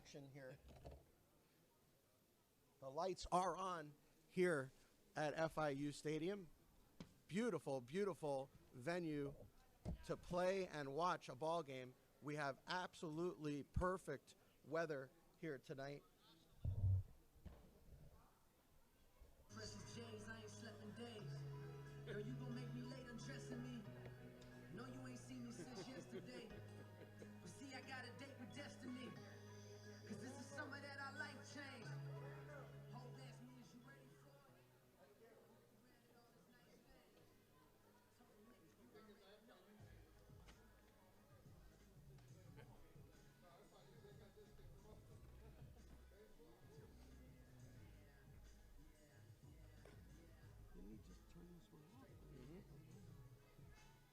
action here. The lights are on here at FIU Stadium. Beautiful, beautiful venue to play and watch a ball game. We have absolutely perfect weather here tonight. I ain't slept in days. Girl, you gon' make me late undressing me. No, you ain't seen me since yesterday. But see, I got a date with destiny. Cause this is summer that our life changed. Hold ask me, is you ready for it? Didn't he just turn this one off? Mm-hmm.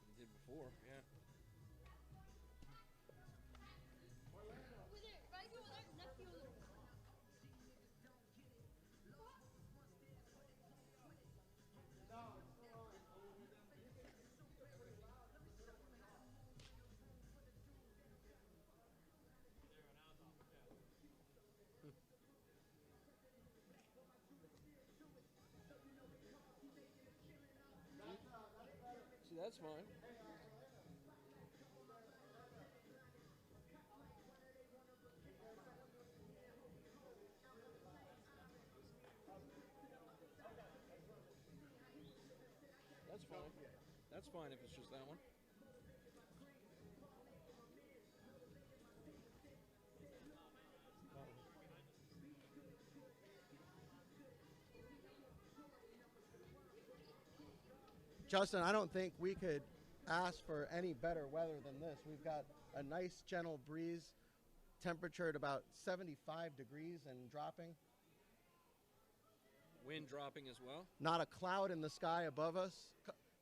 He did before, yeah. See, that's fine. That's fine. That's fine if it's just that one. Justin, I don't think we could ask for any better weather than this. We've got a nice gentle breeze, temperature at about 75 degrees and dropping. Wind dropping as well. Not a cloud in the sky above us.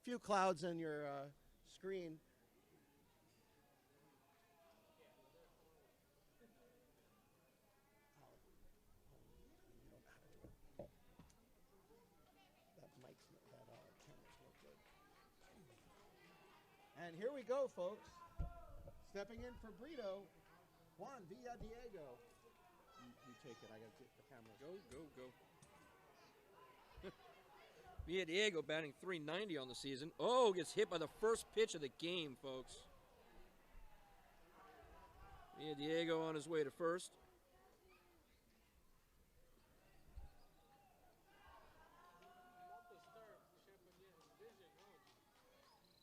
Few clouds in your screen. And here we go, folks. Stepping in for Brito, Juan Diego. You take it. I got to take the camera. Go. Diego batting .390 on the season. Oh, gets hit by the first pitch of the game, folks. Diego on his way to first.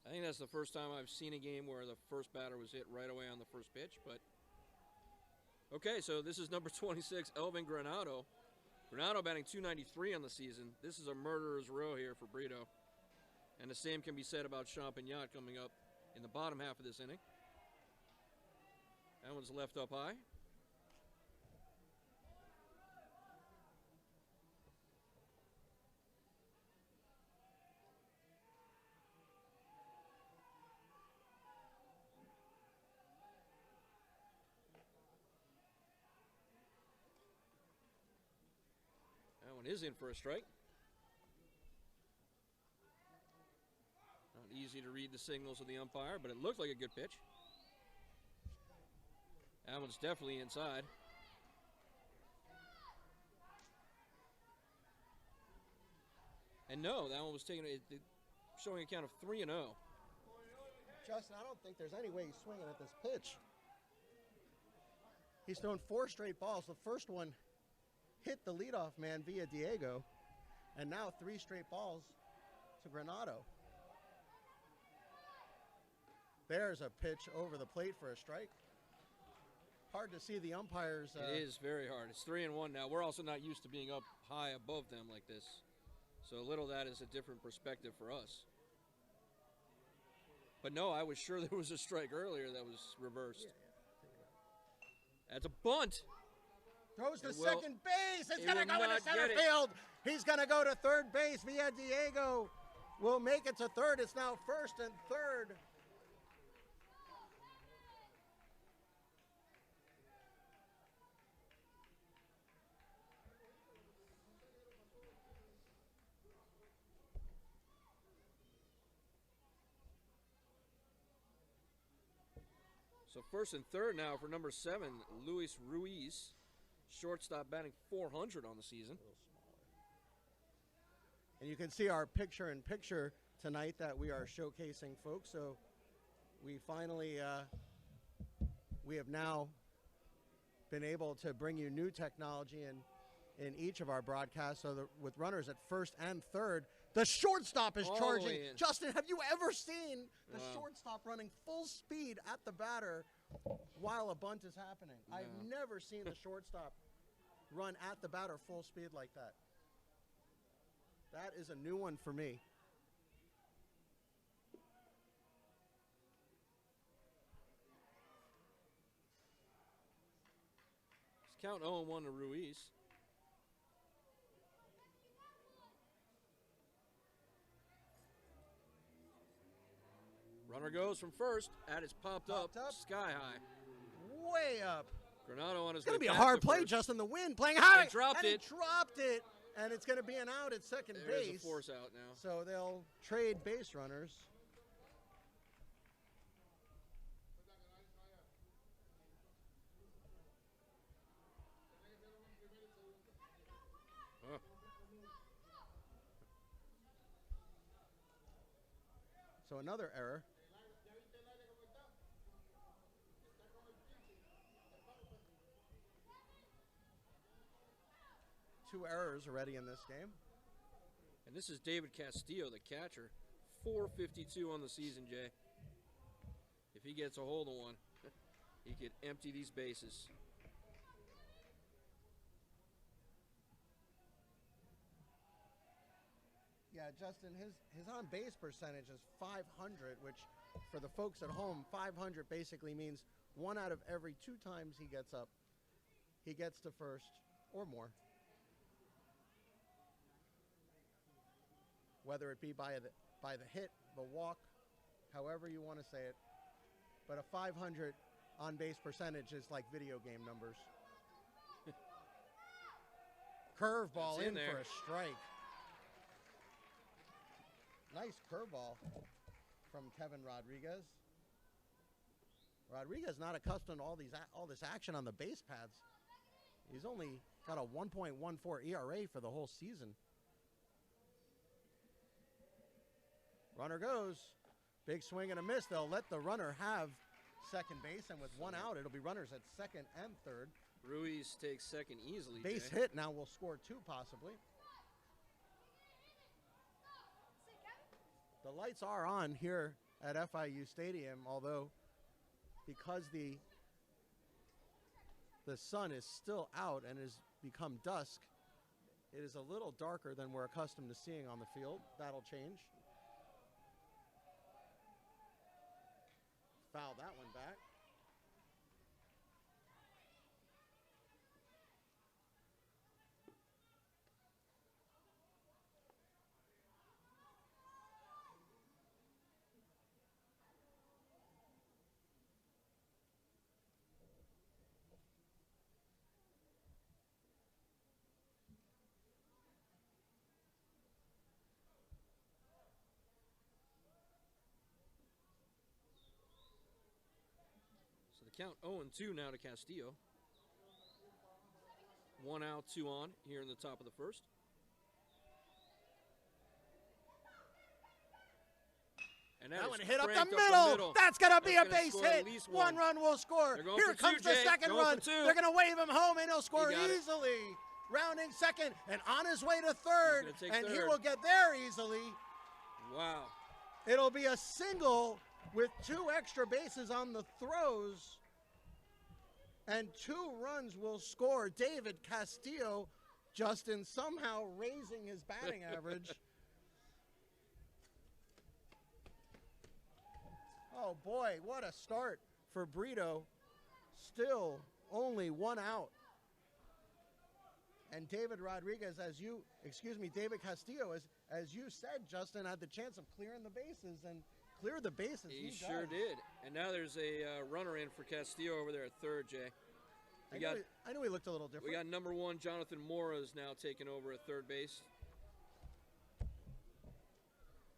I think that's the first time I've seen a game where the first batter was hit right away on the first pitch. But okay, so this is number 26, Elvin Granado. Granado batting .293 on the season. This is a murderer's row here for Brito. And the same can be said about Champagnat coming up in the bottom half of this inning. That one's left up high. That one is in for a strike. Not easy to read the signals of the umpire, but it looked like a good pitch. That one's definitely inside. And no, that one was taking showing a count of 3-0. Justin, I don't think there's any way he's swinging at this pitch. He's thrown 4 straight balls. The first one hit the leadoff man via Diego, and now 3 straight balls to Granado. There's a pitch over the plate for a strike. Hard to see the umpires. It is very hard. It's 3-1 now. We're also not used to being up high above them like this. So a little of that is a different perspective for us. But no, I was sure there was a strike earlier that was reversed. That's a bunt. Throws to second base. It's going to go into center field. He's going to go to third base via Diego. Will make it to third. It's now first and third. So first and third now for number 7, Luis Ruiz. Shortstop batting .400 on the season. And you can see our picture-in-picture tonight that we are showcasing, folks. So we finally, we have now been able to bring you new technology in each of our broadcasts. So that with runners at first and third, the shortstop is All the charging. way in. Justin, have you ever seen the Wow. shortstop running full speed at the batter while a bunt is happening? I've never seen the shortstop run at the batter full speed like that. That is a new one for me. It's count 0-1 to Ruiz. Runner goes from first. That is popped up sky high. Way up. Granado on his It's going to way be a back hard to play, first. Justin. The wind playing high. He dropped and it. He dropped it. And it's going to be an out at second There's base. a force out now. So they'll trade base runners. Huh. So another error. Two errors already in this game. And this is David Castillo, the catcher. 452 on the season, Jay. If he gets a hold of one, he could empty these bases. Yeah, Justin, his on-base percentage is 500, which for the folks at home, 500 basically means 1 out of every 2 times he gets up, he gets to first or more. Whether it be by the hit, the walk, however you want to say it. But a 500 on-base percentage is like video game numbers. Curveball That's in in there. for a strike. Nice curveball from Kelvin Rodriguez. Rodriguez not accustomed to all this action on the base paths. He's only got a 1.14 ERA for the whole season. Runner goes. Big swing and a miss. They'll let the runner have second base, and with 1 out, it'll be runners at second and third. Ruiz takes second easily, Base Jay. hit now will score 2 possibly. The lights are on here at FIU Stadium, although because the sun is still out and has become dusk, it is a little darker than we're accustomed to seeing on the field. That'll change. Foul that one back. So the count 0-2 now to Castillo. 1 out, 2 on here in the top of the first. And That is one hit up the cranked middle. That's going to be a That's gonna base score at hit. least One one. run will score. They're going Here for comes two, the Jay. second Going run. for two. They're going to wave him home, and he'll score got it. easily. Rounding second and on his way to third. He's gonna take And he third. will get there easily. Wow. It'll be a single with 2 extra bases on the throws. And 2 runs will score. David Castillo, Justin, somehow raising his batting average. Oh, boy, what a start for Brito. Still only 1 out. And David Rodriguez, David Castillo, as you said, Justin, had the chance of clearing the bases and cleared the bases. He does. sure did. And now there's a runner in for Castillo over there at third, Jay. I knew he looked a little different. We got number 1, Jonathan Mora's now taking over at third base.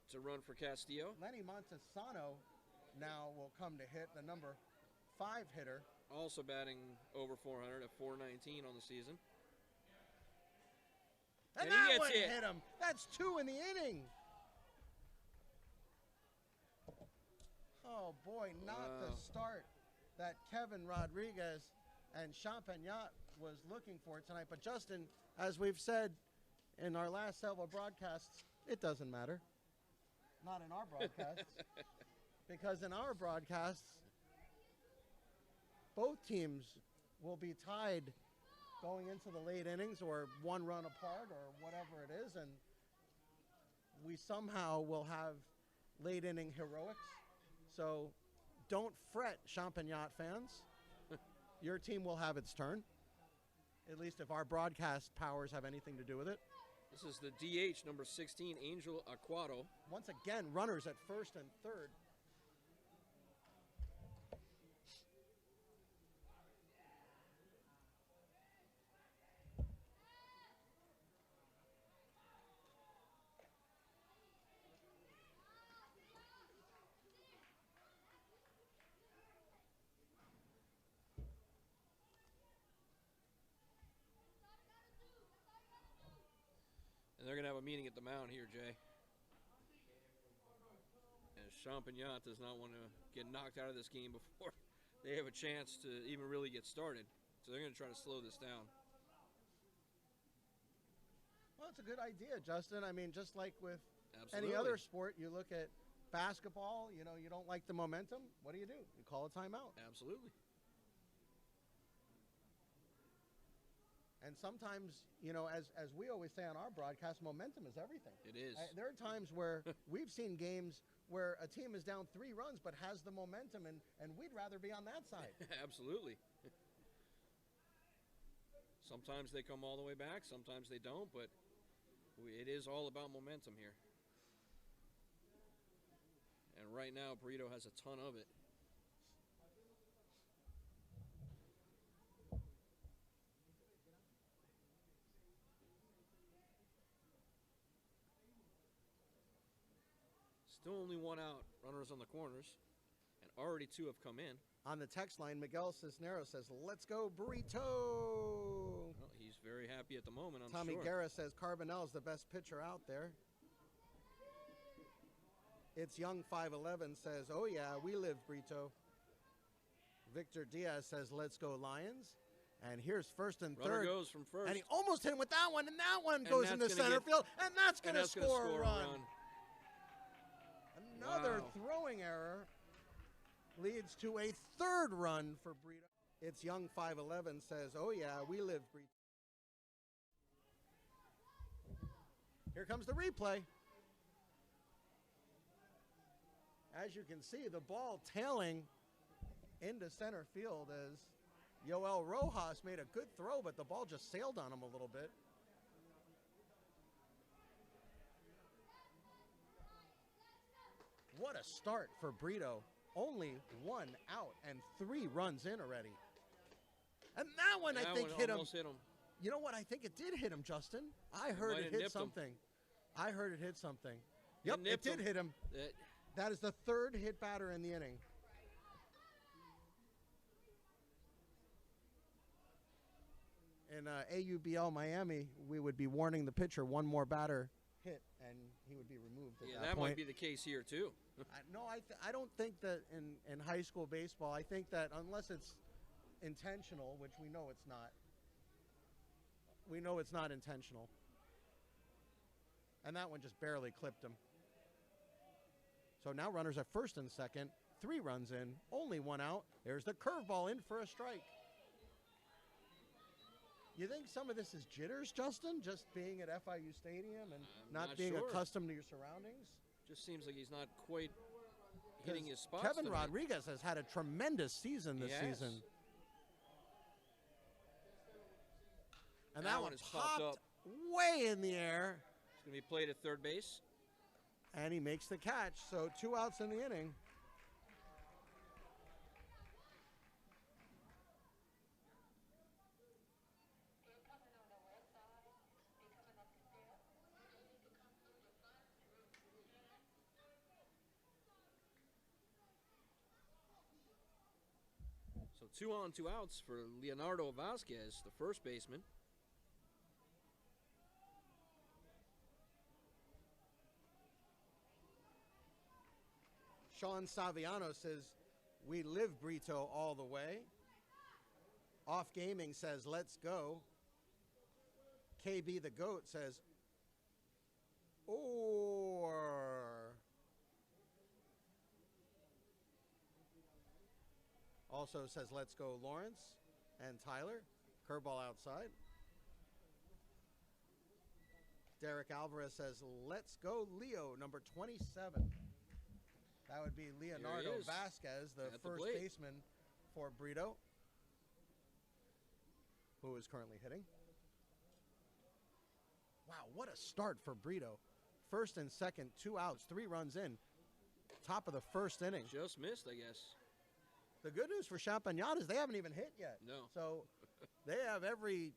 It's a run for Castillo. Lenny Montesano now will come to hit, the number 5 hitter. also batting over 400 at 419 on the season. And And he that gets one hit. hit him. That's 2 in the inning. Oh, boy, not the start that Kelvin Rodriguez and Champagnat was looking for tonight. But, Justin, as we've said in our last several broadcasts, it doesn't matter. Not in our broadcasts. Because in our broadcasts, both teams will be tied going into the late innings or 1 run apart or whatever it is. And we somehow will have late inning heroics. So don't fret, Champagnat fans. Your team will have its turn, at least if our broadcast powers have anything to do with it. This is the DH, number 16, Angel Aquato. Once again, runners at first and third. And they're going to have a meeting at the mound here, Jay. As Champagnat does not want to get knocked out of this game before they have a chance to even really get started. So they're going to try to slow this down. Well, it's a good idea, Justin. I mean, just like with Absolutely. any other sport, you look at basketball, you know, you don't like the momentum. What do? You call a timeout. Absolutely. And sometimes, you know, as we always say on our broadcast, momentum is everything. It is. There are times where we've seen games where a team is down 3 runs but has the momentum, and we'd rather be on that side. Absolutely. Sometimes they come all the way back, sometimes they don't, but it is all about momentum here. And right now, Brito has a ton of it. Still only 1 out, runners on the corners, and already 2 have come in. On the text line, Miguel Cisneros says, "Let's go, Brito." Well, he's very happy at the moment, I'm Tommy sure. Guerra says Carbonell's the best pitcher out there. It's Young 511 says, "Oh yeah, we live, Brito." Victor Diaz says, "Let's go, Lions." And here's first and Runner third. goes from first. And he almost hit him with that one, and that one And goes that's into gonna center get- field, and that's going and to that's gonna score a run. Another Wow. throwing error leads to a 3rd run for Brito. It's Young 511 says, "Oh yeah, we live, Brito." Here comes the replay. As you can see, the ball tailing into center field as Yoel Rojas made a good throw, but the ball just sailed on him a little bit. What a start for Brito. Only 1 out and 3 runs in already. And that one, I That think, one hit him. almost hit him. You know what? I think it did hit him, Justin. I heard might it have hit nipped him. something. I heard it hit something. Yep, it nipped did him. hit him. That is the 3rd hit batter in the inning. In AUBL Miami, we would be warning the pitcher 1 more batter hit, and he would be removed at Yeah, that that point. might be the case here, too. I don't think that in high school baseball, I think that unless it's intentional, which we know it's not, intentional. And that one just barely clipped him. So now runners at first and second, 3 runs in, only 1 out. There's the curveball in for a strike. You think some of this is jitters, Justin? Just being at FIU Stadium and I'm not being sure. accustomed to your surroundings? Just seems like he's not quite hitting his spots Kelvin tonight. Rodriguez has had a tremendous season this He has. season. And That that one one is popped popped up. way in the air, It's going to be played at third base. and he makes the catch. So 2 outs in the inning. So So 2 on, 2 outs for Leonardo Vasquez, the first baseman. Sean Saviano says, we live Brito all the way. Off Gaming says, let's go. KB the GOAT says, or. Also says, let's go Lawrence and Tyler. Curveball outside. Derek Alvarez says, let's go Leo, number 27. That would be Leonardo Vasquez, the first baseman for Brito, who is currently hitting. Wow, what a start for Brito. First and second, 2 outs, 3 runs in. Top of the first inning. Just missed, I guess. The good news for Champagnat is they haven't even hit yet. No. So they have every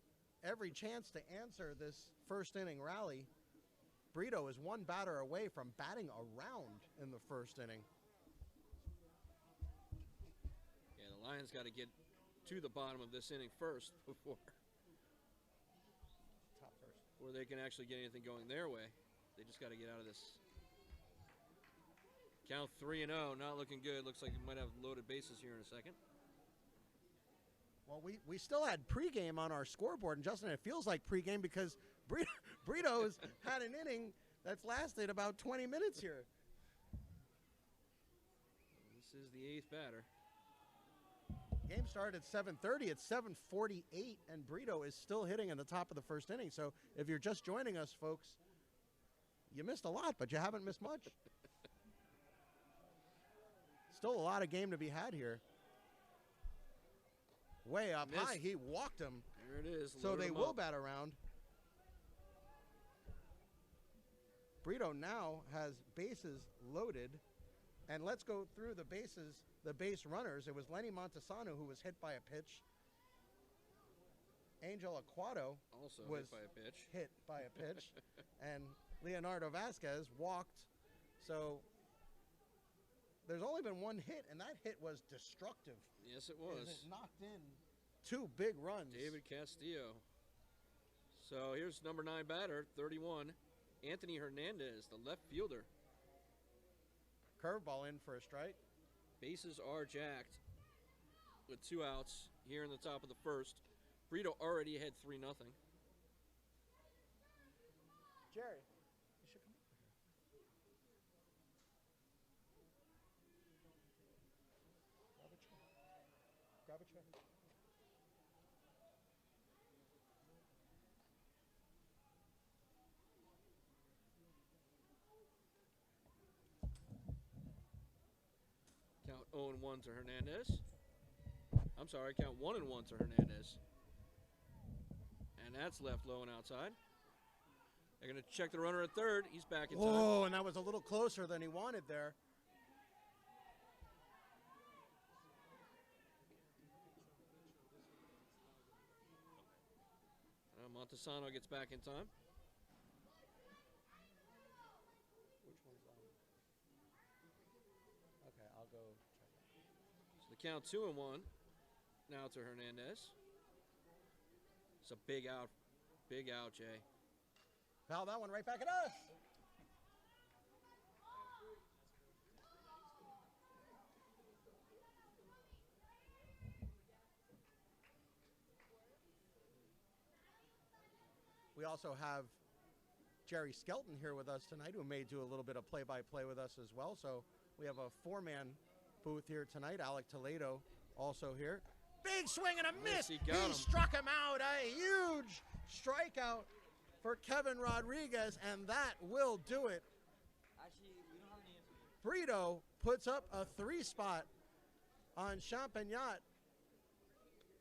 chance to answer this first inning rally. Brito is 1 batter away from batting around in the first inning. Yeah, the Lions got to get to the bottom of this inning first before they can actually get anything going their way. They just got to get out of this. Count 3-0, not looking good. Looks like we might have loaded bases here in a second. Well, we still had pregame on our scoreboard, and Justin, it feels like pregame because Brito's had an inning that's lasted about 20 minutes here. This is the 8th batter. Game started at 7:30. It's 7:48, and Brito is still hitting in the top of the first inning. So if you're just joining us, folks, you missed a lot, but you haven't missed much. Still a lot of game to be had here. Way up high, he walked him. There it is. So they will bat around. Brito now has bases loaded. And let's go through the bases, the base runners. It was Lenny Montesano who was hit by a pitch. Angel Aquado also was hit by a pitch. And Leonardo Vasquez walked. So there's only been 1 hit, and that hit was destructive. Yes, it was. It knocked in 2 big runs. David Castillo. So here's number 9 batter, 31, Anthony Hernandez, the left fielder. Curveball in for a strike. Bases are jacked with 2 outs here in the top of the first. Brito already had 3-0. Jerry, you should come over here. Grab a chair. Grab a chair. Count 0-1 to Hernandez. I'm sorry, count 1-1 to Hernandez. And that's left low and outside. They're going to check the runner at third. He's back in time. Oh, and that was a little closer than he wanted there. Montesano gets back in time. Which one's on? Okay, I'll go check that. So the count 2-1 now to Hernandez. It's a big out, Jay. Foul that one right back at us. We also have Jerry Skelton here with us tonight, who may do a little bit of play-by-play with us as well. So we have a 4-man booth here tonight. Alec Toledo also here. Big swing and a miss. He struck him out. A huge strikeout for Kelvin Rodriguez, and that will do it. Actually, we don't have any answers. Brito puts up a 3-spot on Champagnat.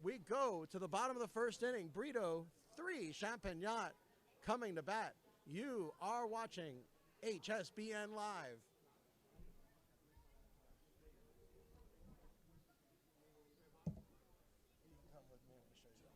We go to the bottom of the first inning. Brito 3, Champagnat coming to bat. You are watching HSBN Live. Come with me, let me show you.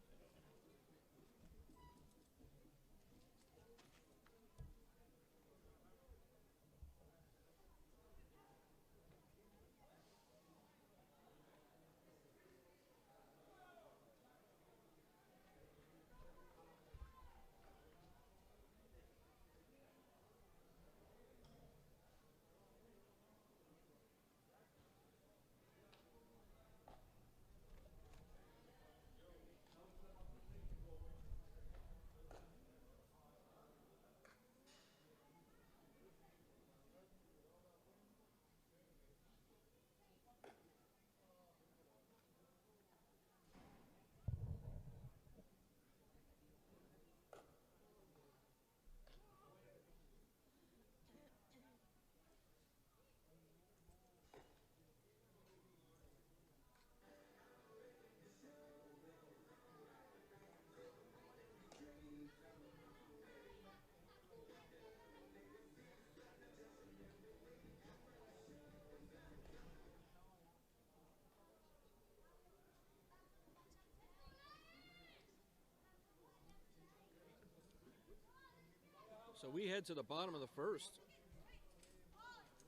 So we head to the bottom of the first.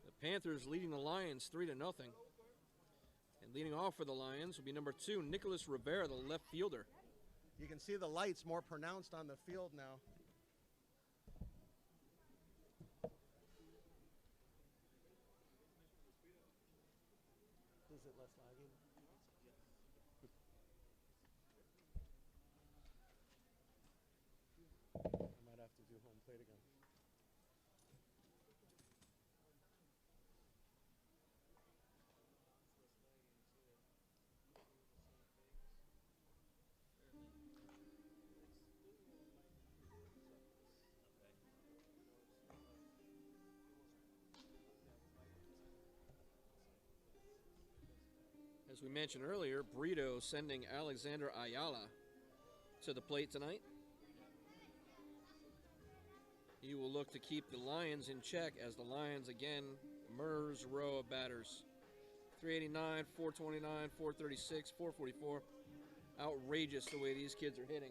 The Panthers leading the Lions 3-0. And leading off for the Lions will be number 2, Nicholas Rivera, the left fielder. You can see the lights more pronounced on the field now. Is it less lagging? I might have to do home plate again. As we mentioned earlier, Brito sending Alexander Ayala to the plate tonight. He will look to keep the Lions in check as the Lions again merge row of batters. 389, 429, 436, 444. Outrageous the way these kids are hitting.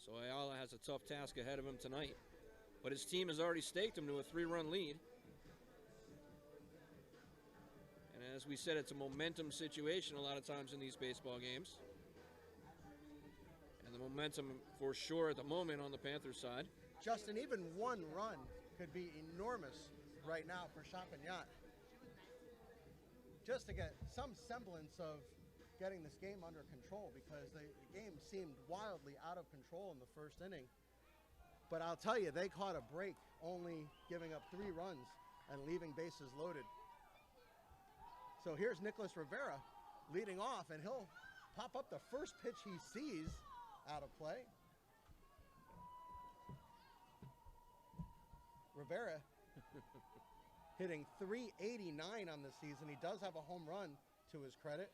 So Ayala has a tough task ahead of him tonight. But his team has already staked him to a 3-run lead. And as we said, it's a momentum situation a lot of times in these baseball games. And the momentum for sure at the moment on the Panthers side. Justin, even one run could be enormous right now for Champagnat. Just to get some semblance of getting this game under control, because the game seemed wildly out of control in the first inning. But I'll tell you, they caught a break, only giving up 3 runs and leaving bases loaded. So here's Nicholas Rivera leading off, and he'll pop up the first pitch he sees out of play. Rivera hitting .389 on the season. He does have a home run to his credit.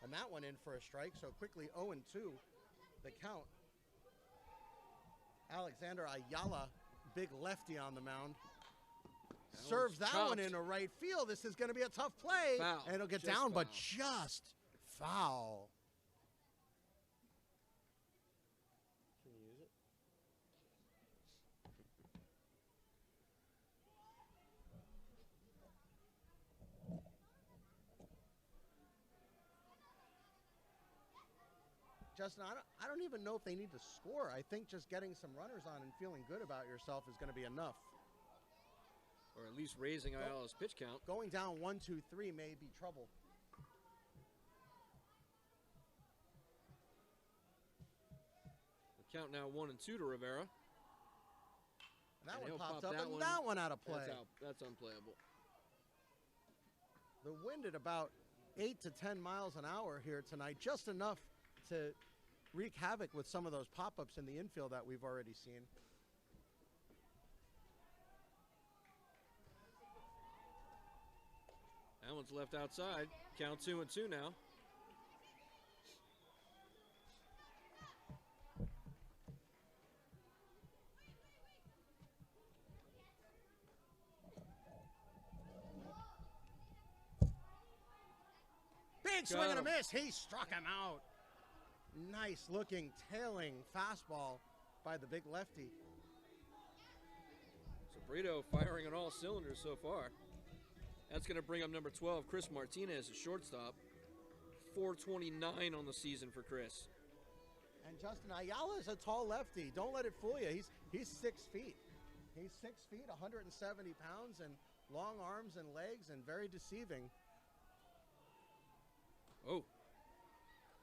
And that one in for a strike, so quickly 0-2 the count. Alexander Ayala, big lefty on the mound. Serves that one into right field. This is going to be a tough play. Foul. And it'll get Just down, foul. but just foul. Can you use it? Justin, I don't even know if they need to score. I think just getting some runners on and feeling good about yourself is going to be enough. Or at least raising Ayala's pitch count. Going down 1, 2, 3 may be trouble. The count now 1 and 2 to Rivera. And that And one he'll popped pop up, that and one. that one out of play. That's unplayable. The wind at about 8 to 10 miles an hour here tonight, just enough to wreak havoc with some of those pop-ups in the infield that we've already seen. That one's left outside. Count 2 and 2 now. Big swing and a Got him. miss. He struck him out. Nice looking tailing fastball by the big lefty. So Brito firing on all cylinders so far. That's going to bring up number 12, Chris Martinez, at shortstop. 429 on the season for Chris. And Justin, Ayala is a tall lefty. Don't let it fool you. He's 6 feet. He's 6 feet, 170 pounds, and long arms and legs, and very deceiving. Oh,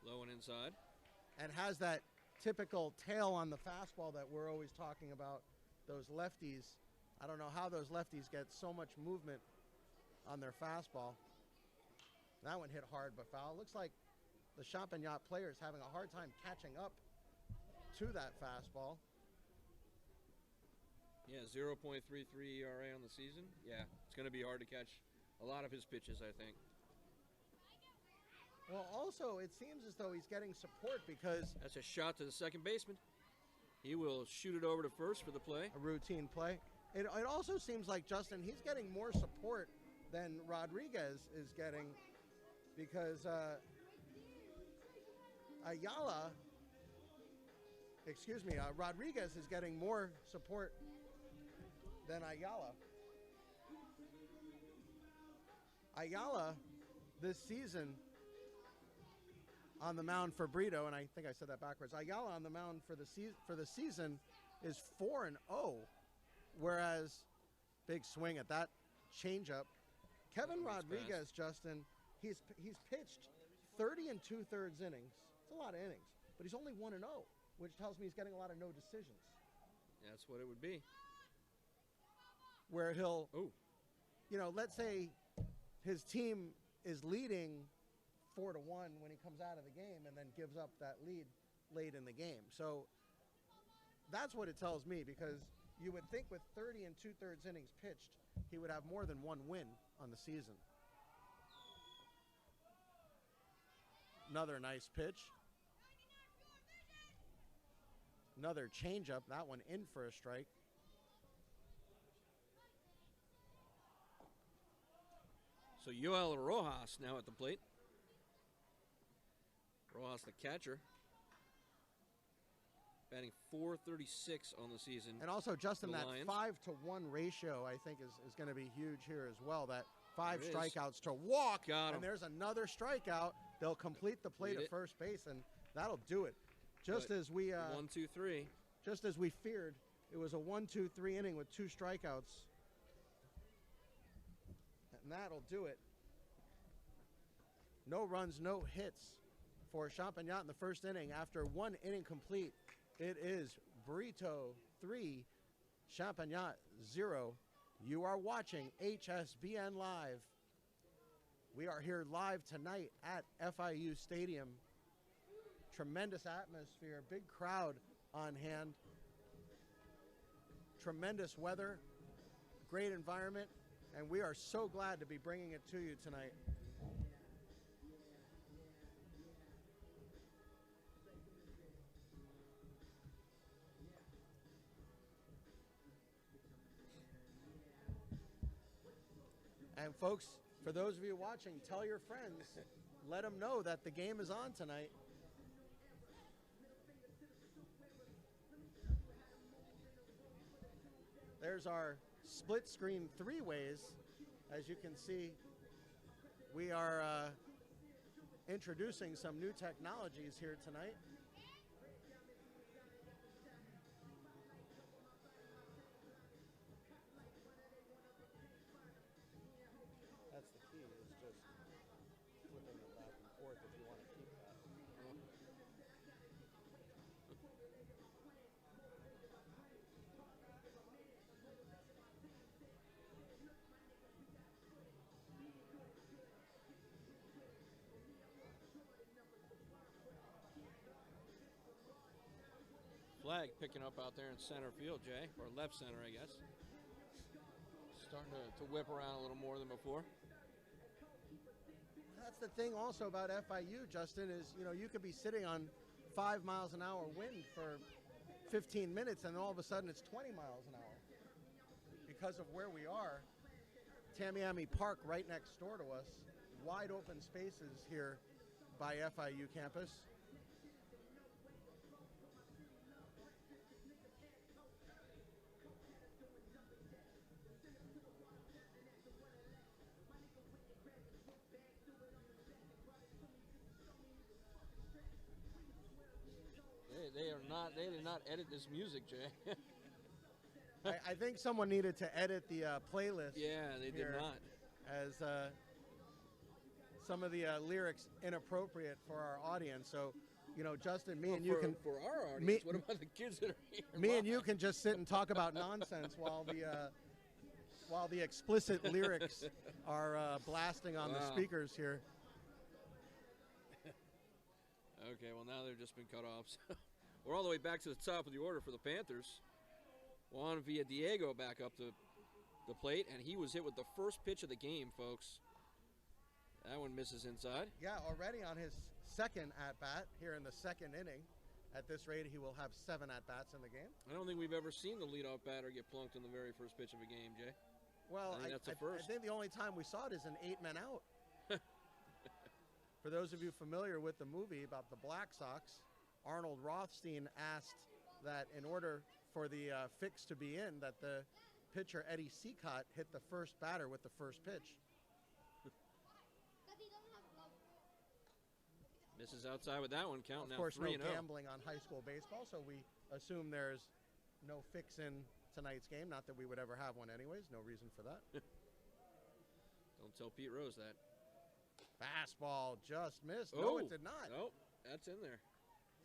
low and inside. And has that typical tail on the fastball that we're always talking about. Those lefties, I don't know how those lefties get so much movement on their fastball. That one hit hard but foul. Looks like the Champagnat players having a hard time catching up to that fastball. Yeah, 0.33 ERA on the season. Yeah, it's going to be hard to catch a lot of his pitches, I think. Well, also, it seems as though he's getting support because That's a shot to the second baseman. He will shoot it over to first for the play. a routine play. It also seems like, Justin, he's getting more support than Rodriguez is getting, because Ayala excuse me, Rodriguez is getting more support than Ayala. Ayala this season on the mound for Brito, and I think I said that backwards. Ayala on the mound for the season is 4-0, whereas big swing at that changeup. Kelvin Rodriguez, Justin, he's pitched 30 2/3 innings. It's a lot of innings, but he's only 1-0, which tells me he's getting a lot of no decisions. That's what it would be. Where he'll, let's say his team is leading 4-1 when he comes out of the game and then gives up that lead late in the game. So that's what it tells me, because you would think with 30 2/3 innings pitched, he would have more than one win on the season. Another nice pitch. Another changeup, that one in for a strike. So Yoel Rojas now at the plate. Rojas, the catcher, batting .436 on the season. And also, Justin, that Lions. 5-to-1 ratio, I think, is going to be huge here as well. That 5 There it is. strikeouts to walk, Got him. and there's another strikeout. They'll complete the play Lead to it. first base, and that'll do it. Just But as we 1, 2, 3. just as we feared, it was a 1-2-3 inning with 2 strikeouts, and that'll do it. No runs, no hits for Champagnat in the first inning. After 1 inning complete, it is Brito 3, Champagnat 0. You are watching HSBN Live. We are here live tonight at FIU Stadium. Tremendous atmosphere, big crowd on hand. Tremendous weather, great environment, and we are so glad to be bringing it to you tonight. And folks, for those of you watching, tell your friends, let them know that the game is on tonight. There's our split screen 3-ways. As you can see, we are introducing some new technologies here tonight. That's the key, is just flipping it back and forth if you want to keep that. Flag picking up out there in center field, Jay, or left center, I guess. Starting to whip around a little more than before. That's the thing also about FIU, Justin, is, you could be sitting on 5 miles an hour wind for 15 minutes and all of a sudden it's 20 miles an hour. Because of where we are, Tamiami Park right next door to us, wide open spaces here by FIU campus. They did not edit this music, Jay. I think someone needed to edit the playlist. Yeah, they did here, not. As some of the lyrics inappropriate for our audience. So, Justin, me and you can for our audience. What about the kids that are here? me and you can just sit and talk about nonsense while the explicit lyrics are blasting on the speakers here. Okay, well now they've just been cut off. So we're all the way back to the top of the order for the Panthers. Juan Diego back up to the plate, and he was hit with the first pitch of the game, folks. That one misses inside. Yeah, already on his second at-bat here in the second inning. At this rate, he will have 7 at-bats in the game. I don't think we've ever seen the leadoff batter get plunked in the very first pitch of a game, Jay. Well, I think that's the first. I think the only time we saw it is an 8-man out. For those of you familiar with the movie about the Black Sox, Arnold Rothstein asked that in order for the fix to be in, that the pitcher, Eddie Seacott, hit the first batter with the first pitch. Misses outside with that one. Count now Of course, 3-0. no gambling on high school baseball, so we assume there's no fix in tonight's game. Not that we would ever have one anyways. No reason for that. Don't tell Pete Rose that. Fastball just missed. Oh. No, it did not. Oh, that's in there.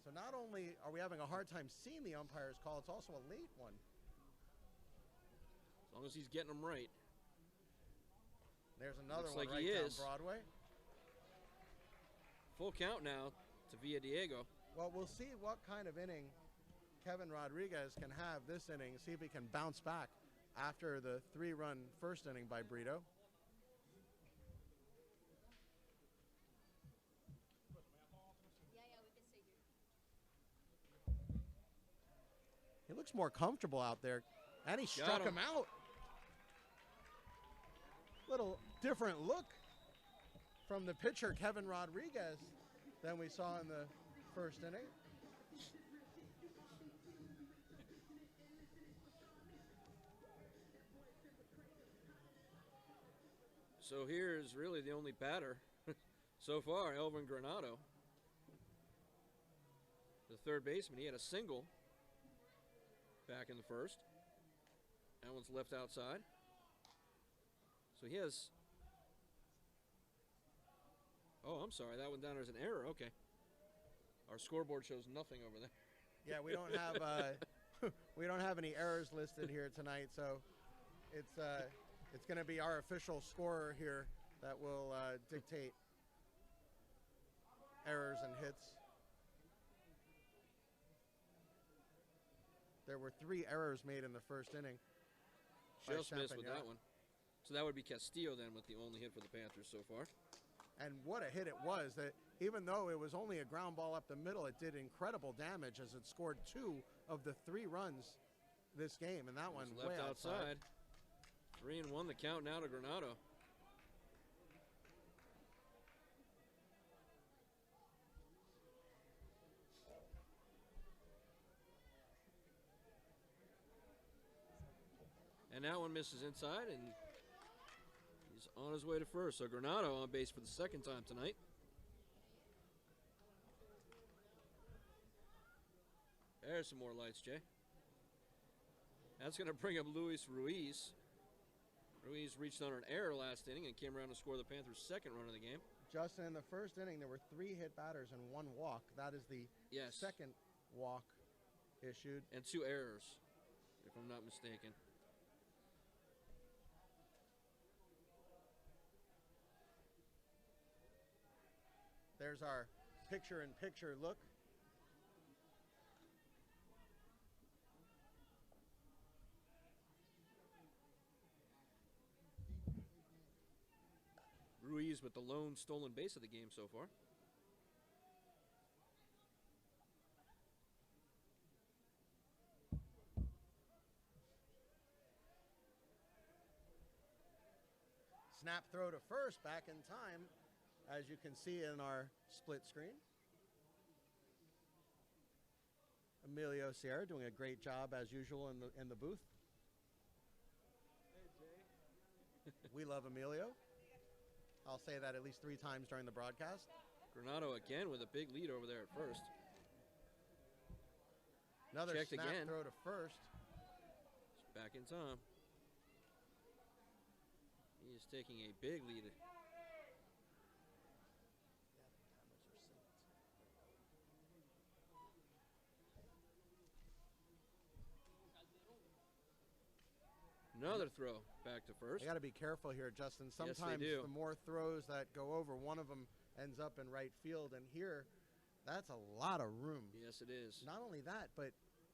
So not only are we having a hard time seeing the umpire's call, it's also a late one. As long as he's getting them right. There's another Looks one like right he down is. Broadway. Full count now to Villadiego. Well, we'll see what kind of inning Kelvin Rodriguez can have this inning, see if he can bounce back after the 3-run first inning by Brito. He looks more comfortable out there, and he struck him out. Little different look from the pitcher, Kelvin Rodriguez, than we saw in the first inning. So here's really the only batter so far, Elvin Granado. The third baseman, he had a single back in the first. That one's left outside. So he has... Oh, I'm sorry. That one down there's an error. Okay. Our scoreboard shows nothing over there. Yeah, we don't have we don't have any errors listed here tonight, so it's going to be our official scorer here that will dictate errors and hits. There were 3 errors made in the first inning. Just missed with that one. So that would be Castillo then with the only hit for the Panthers so far. And what a hit it was. That even though it was only a ground ball up the middle, it did incredible damage as it scored 2 of the 3 runs this game. And that one left way outside. 3-1 the count now to Granado. And that one misses inside, and he's on his way to first. So Granado on base for the second time tonight. There's some more lights, Jay. That's going to bring up Luis Ruiz. Ruiz reached on an error last inning and came around to score the Panthers' second run of the game. Justin, in the first inning, there were 3 hit batters and 1 walk. That is the second walk issued. And 2 errors, if I'm not mistaken. There's our picture-in-picture look. Ruiz with the lone stolen base of the game so far. Snap throw to first, back in time, as you can see in our split screen. Emilio Sierra doing a great job as usual in the booth. We love Emilio. I'll say that at least 3 times during the broadcast. Granado again with a big lead over there at first. Another Checked snap again. throw to first. It's back in time. He is taking a big lead. Another throw back to first. You got to be careful here, Justin. Yes, they Sometimes do. the more throws that go over, one of them ends up in right field. And here, that's a lot of room. Yes, it is. Not only that, but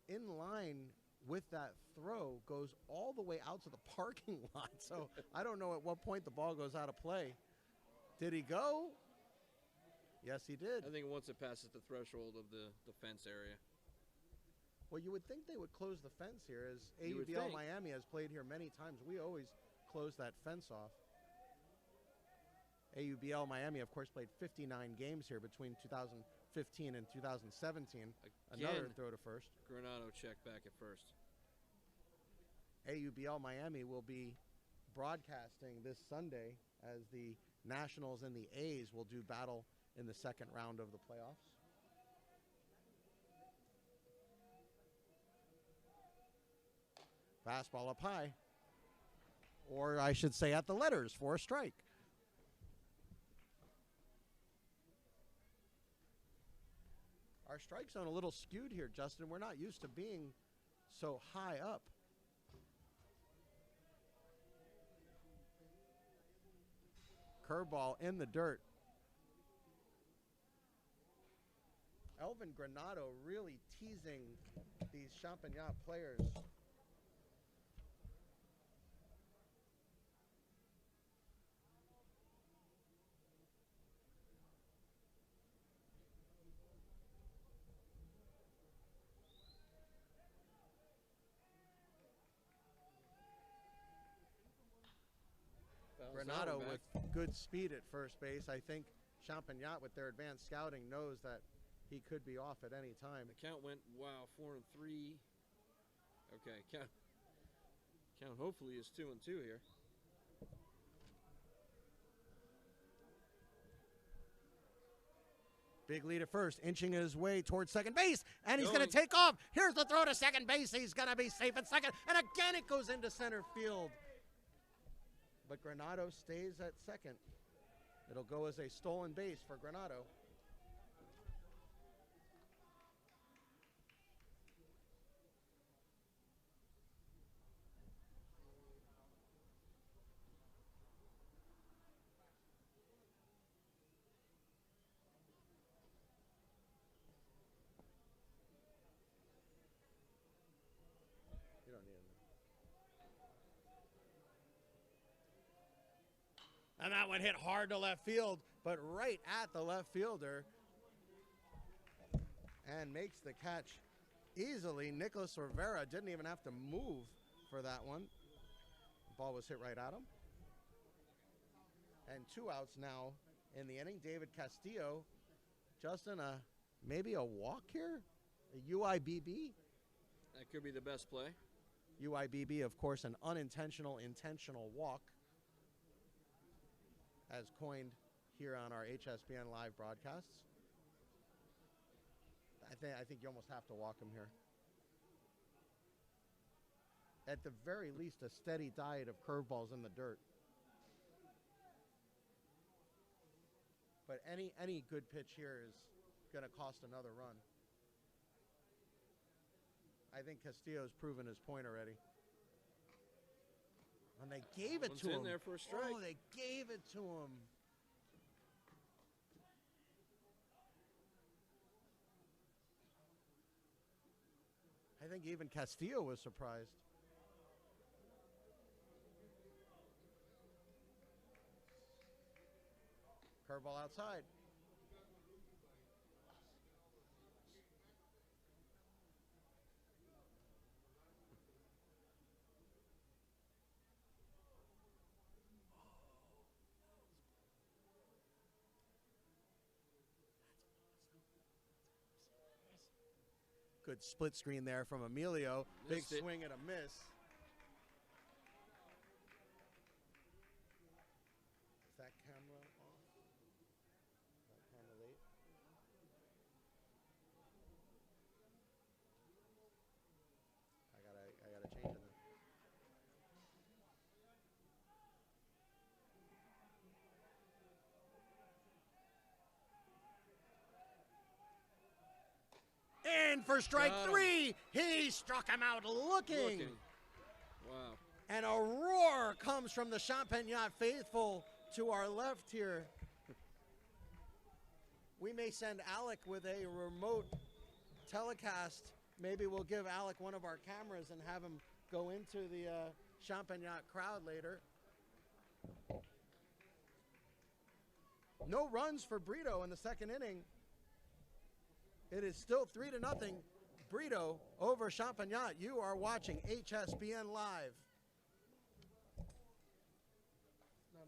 in line with that throw goes all the way out to the parking lot. So I don't know at what point the ball goes out of play. Did he go? Yes, he did. I think once it passes the threshold of the fence area. Well, you would think they would close the fence here, as You would AUBL think. Miami has played here many times. We always close that fence off. AUBL Miami, of course, played 59 games here between 2014 2015 and 2017. Another Again, throw to first. Granado check back at first. AUBL Miami will be broadcasting this Sunday as the Nationals and the A's will do battle in the second round of the playoffs. Fastball up high. Or I should say at the letters for a strike. Our strike zone a little skewed here, Justin. We're not used to being so high up. Curveball in the dirt. Kelvin Granado really teasing these Champagnat players. Granado with good speed at first base. I think Champagnat, with their advanced scouting, knows that he could be off at any time. The count went, wow, 4-3. Okay, count hopefully is 2-2 here. Big lead at first, inching his way towards second base, and he's going to take off. Here's the throw to second base. He's going to be safe at second, and again it goes into center field. But Granado stays at second. It'll go as a stolen base for Granado. You don't need him. And that one hit hard to left field, but right at the left fielder. And makes the catch easily. Nicholas Rivera didn't even have to move for that one. The ball was hit right at him. And 2 outs now in the inning. David Castillo, Justin, maybe a walk here? A UIBB? That could be the best play. UIBB, of course, an unintentional, intentional walk, as coined here on our HSBN live broadcasts. I think you almost have to walk him here. At the very least, a steady diet of curveballs in the dirt. But any good pitch here is going to cost another run. I think Castillo's proven his point already. And they gave it to him. In there for a strike. Oh, they gave it to him. I think even Castillo was surprised. Curveball outside. Good split screen there from Emilio. Missed Big it. swing and a miss. Is that camera off? Is that camera late? I gotta change it then. In for strike three. He struck him out looking. Wow. And a roar comes from the Champagnat faithful to our left here. We may send Alec with a remote telecast. Maybe we'll give Alec one of our cameras and have him go into the Champagnat crowd later. No runs for Brito in the second inning. It is still 3-0. Brito over Champagnat. You are watching HSBN Live. No.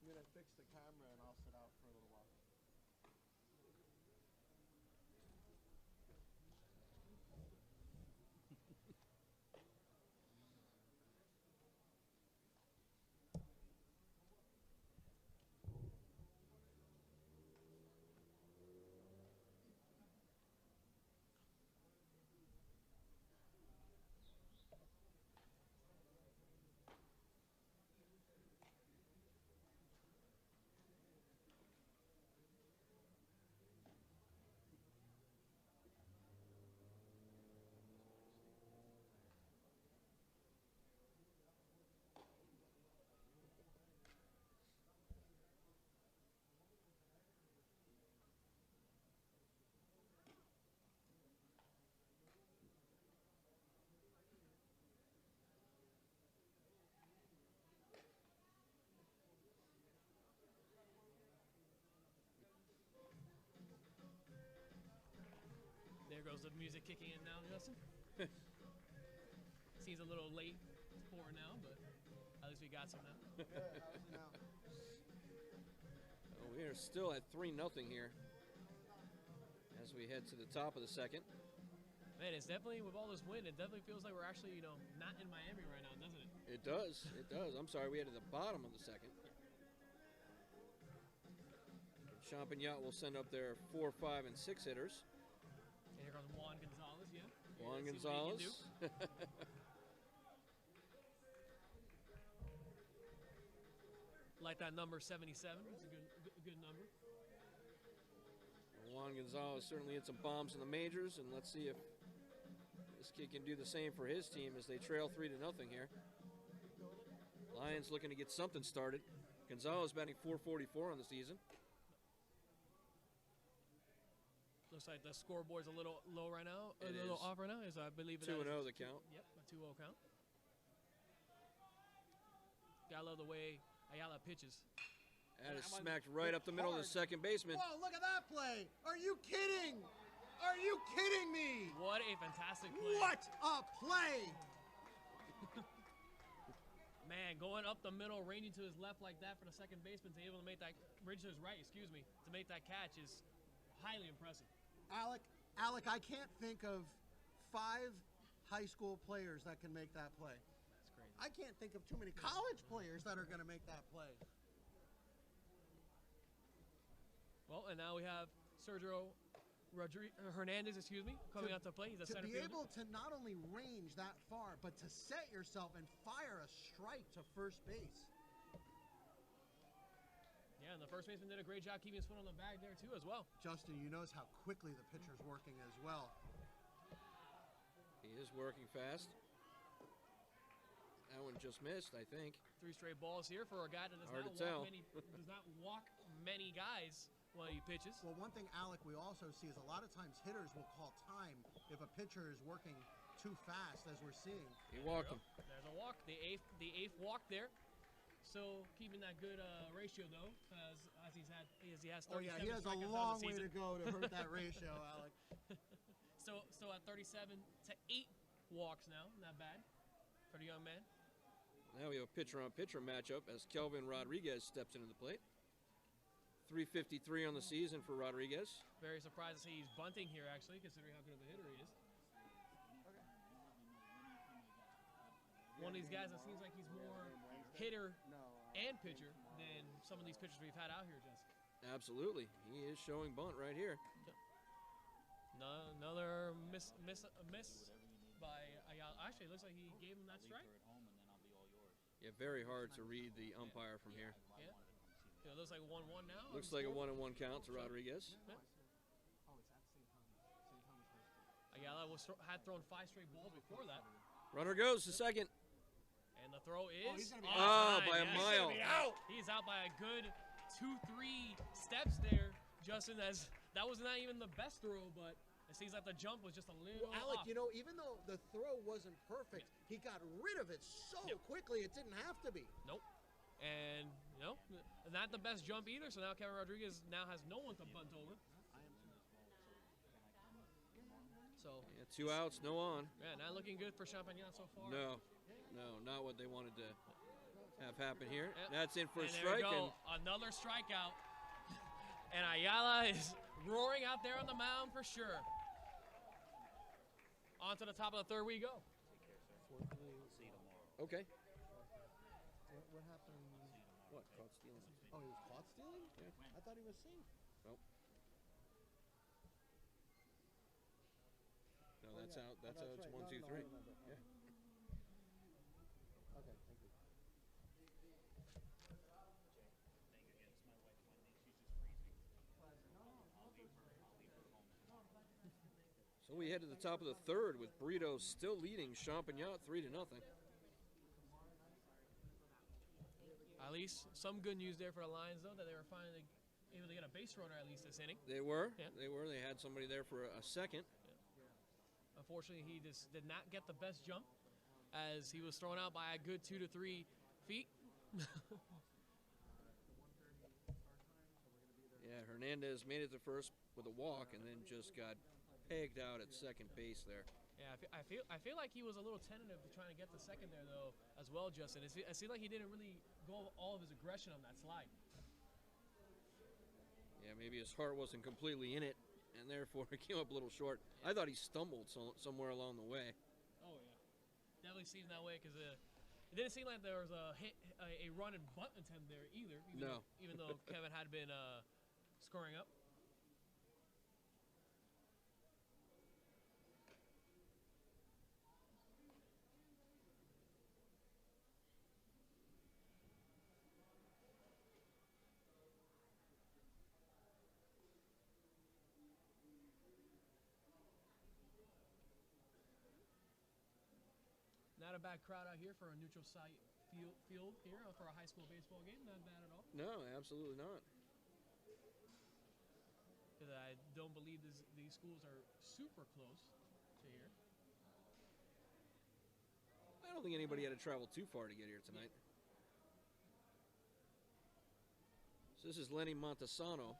You gonna fix There goes the music kicking in now, Justin. Seems a little late for now, but at least we got some now. Well, we are still at 3-0 here as we head to the top of the second. Man, it's definitely, with all this wind, it definitely feels like we're actually, you know, not in Miami right now, doesn't it? It does. It does. I'm sorry, we head to the bottom of the second. Champagnat will send up their 4, 5, and 6 hitters. And here comes Juan Gonzalez, yeah. Juan Let's see what he Gonzalez. can do. Like that number 77. It's a good number. Juan Gonzalez certainly hit some bombs in the majors, and let's see if this kid can do the same for his team as they trail 3-0 here. Lions looking to get something started. Gonzalez batting .444 on the season. Looks like the scoreboard's a little low right now. It a little is. off right now. Is I believe 2-0 the count. Yep, a 2-0 count. Gotta love the way Ayala pitches. That is smacked right up the middle of the second baseman. Whoa, look at that play. Are you kidding? Are you kidding me? What a fantastic play. What a play. Man, going up the middle, ranging to his left like that for the second baseman to be able to make that, range to his right, excuse me, to make that catch is highly impressive. Alec, I can't think of 5 high school players that can make that play. That's crazy. I can't think of too many college players that are going to make that play. Well, and now we have Sergio Hernandez, coming out to play. He's a center To be fielder. able to not only range that far, but to set yourself and fire a strike to first base. Yeah, and the first baseman did a great job keeping his foot on the bag there, too, as well. Justin, you notice how quickly the pitcher's working as well. He is working fast. That one just missed, I think. 3 straight balls here for a guy that does Hard not to tell. does not walk many guys while he pitches. Well, one thing, Alec, we also see is a lot of times hitters will call time if a pitcher is working too fast, as we're seeing. He walked him. There's a walk. The eighth walk there. So keeping that good ratio though, as he has 37 Oh yeah, he has a strikeouts on long the way season. to go to hurt that ratio, Alec. So at 37 to 8 walks now, not bad for the young man. Now we have a pitcher-on-pitcher matchup as Kelvin Rodriguez steps into the plate. 353 on the season for Rodriguez. Very surprised to see he's bunting here actually, considering how good of a hitter he is. One of these guys that seems like he's more hitter and pitcher than some of these pitchers we've had out here, Jessica. Absolutely. He is showing bunt right here. Another miss by Ayala. Actually, it looks like he gave him that strike. Yeah, very hard to read the umpire from here. Yeah. It looks like 1-1 now. Looks like a 1-1 count to Rodriguez. Ayala had thrown 5 straight balls before that. Runner goes to second. And the throw is he's gonna be out. time. By a mile. He's out by a good 2-3 steps there, Justin. As that was not even the best throw, but it seems like the jump was just a little Alec, off. you know, even though the throw wasn't perfect, he got rid of it so quickly it didn't have to be. Nope. And, you know, not the best jump either, so now Kelvin Rodriguez now has no one to bunt over. So, Yeah, 2 outs, no on. yeah, not looking good for Champagnat so far. No, not what they wanted to have happen here. Yep. That's in for a And strike. there we go, another strikeout. And Ayala is roaring out there on the mound for sure. On to the top of the third we go. Okay. What happened? What? Caught stealing. Oh, he was caught stealing? Yeah. I thought he was safe. Nope. No, that's yeah. out. That's Oh, out. It's right. 1, No, 2, no, 3. I remember. Yeah. Okay, thank you. So we head to the top of the third with Brito still leading Champagnat 3-0. At least some good news there for the Lions, though, that they were finally able to get a base runner at least this inning. They were. Yeah. They were. They had somebody there for a second. Unfortunately, he just did not get the best jump as he was thrown out by a good 2 to 3 feet. Yeah, Hernandez made it to first with a walk and then just got pegged out at second base there. Yeah, I feel like he was a little tentative to trying to get the second there though as well, Justin. I see like he didn't really go all of his aggression on that slide. Yeah, maybe his heart wasn't completely in it, and therefore it came up a little short. I thought he stumbled somewhere along the way. Oh yeah, definitely seemed that way because it didn't seem like there was a run and bunt attempt there either. Even though Kevin had been scoring up. Not a bad crowd out here for a neutral site field here for a high school baseball game. Not bad at all. No, absolutely not. Because I don't believe these schools are super close to here. I don't think anybody had to travel too far to get here tonight. So this is Lenny Montesano.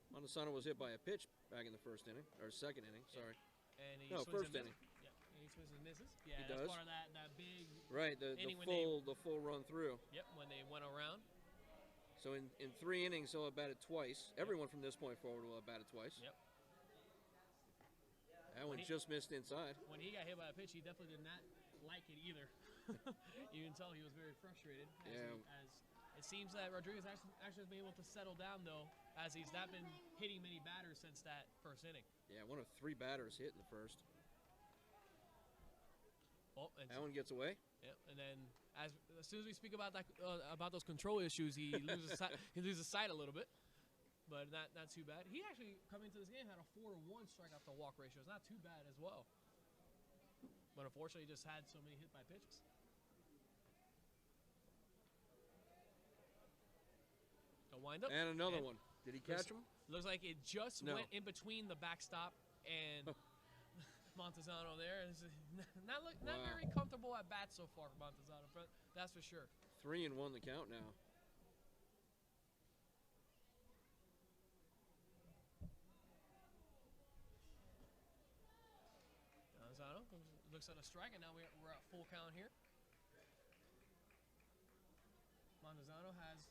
Montesano was hit by a pitch back in the first inning, or second inning, sorry. And he No, first inning. Yeah, and he swings and misses. Yeah, He that's does. part of that big Right, the full run through. Yep, when they went around. So in 3 innings, he'll have batted twice. Everyone from this point forward will have batted twice. Yep. That one just missed inside. When he got hit by a pitch, he definitely did not like it either. You can tell he was very frustrated. As it seems that Rodriguez actually has been able to settle down, though, as he's not been hitting many batters since that first inning. Yeah, one of 3 batters hit in the first. Oh, that one gets away. Yep, and then as soon as we speak about that about those control issues, he loses sight a little bit, but not too bad. He actually coming into this game had a 4-to-1 strikeout to walk ratio. It's not too bad as well, but unfortunately, he just had so many hit by pitches. The windup and another one. Did he catch him? Looks like it just went in between the backstop and Montesano there. It's not very comfortable at bat so far for Montesano, that's for sure. 3-1 the count now. Montesano looks at a strike, and now we're at full count here. Montesano has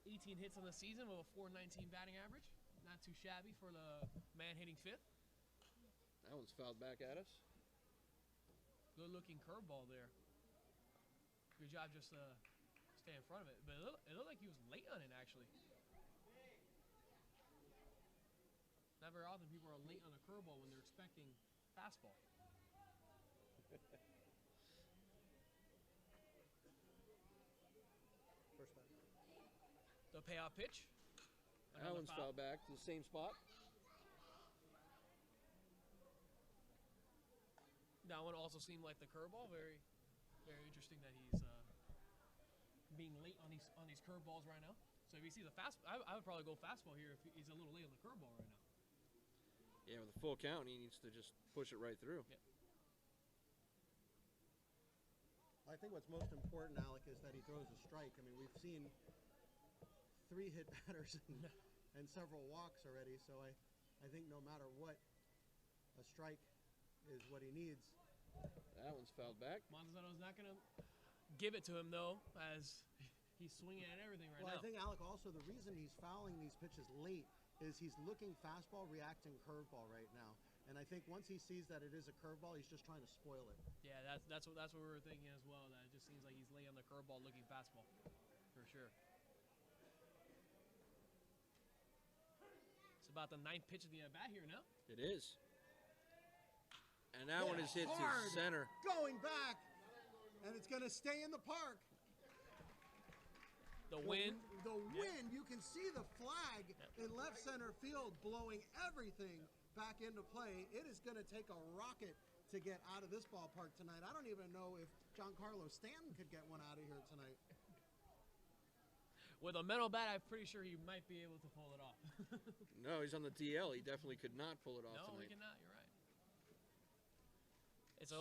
18 hits on the season with a .419 batting average. Not too shabby for the man hitting 5th. That one's fouled back at us. Good looking curveball there. Good job just stay in front of it. But it looked like he was late on it, actually. Not very often people are late on a curveball when they're expecting fastball. First back. The payoff pitch. That one's fouled back to the same spot. That one also seemed like the curveball. Very, very interesting that he's being late on these curveballs right now. So if you see the I would probably go fastball here if he's a little late on the curveball right now. Yeah, with a full count, he needs to just push it right through. Yep. I think what's most important, Alec, is that he throws a strike. I mean, we've seen 3 hit batters and several walks already, so I think no matter what, a strike is what he needs. That one's fouled back. Montesano's not going to give it to him, though, as he's swinging at everything right now. Well, I think, Alec, also the reason he's fouling these pitches late is he's looking fastball, reacting curveball right now. And I think once he sees that it is a curveball, he's just trying to spoil it. Yeah, that's what we were thinking as well. That it just seems like he's late on the curveball looking fastball, for sure. It's about the 9th pitch of the at-bat here now. It is. And that one is hit to center. Going back, and it's going to stay in the park. The wind. The wind, you can see the flag in left center field blowing everything back into play. It is going to take a rocket to get out of this ballpark tonight. I don't even know if Giancarlo Stanton could get one out of here tonight. With a metal bat, I'm pretty sure he might be able to pull it off. No, he's on the DL. He definitely could not pull it off No, tonight. he cannot. You're right. It's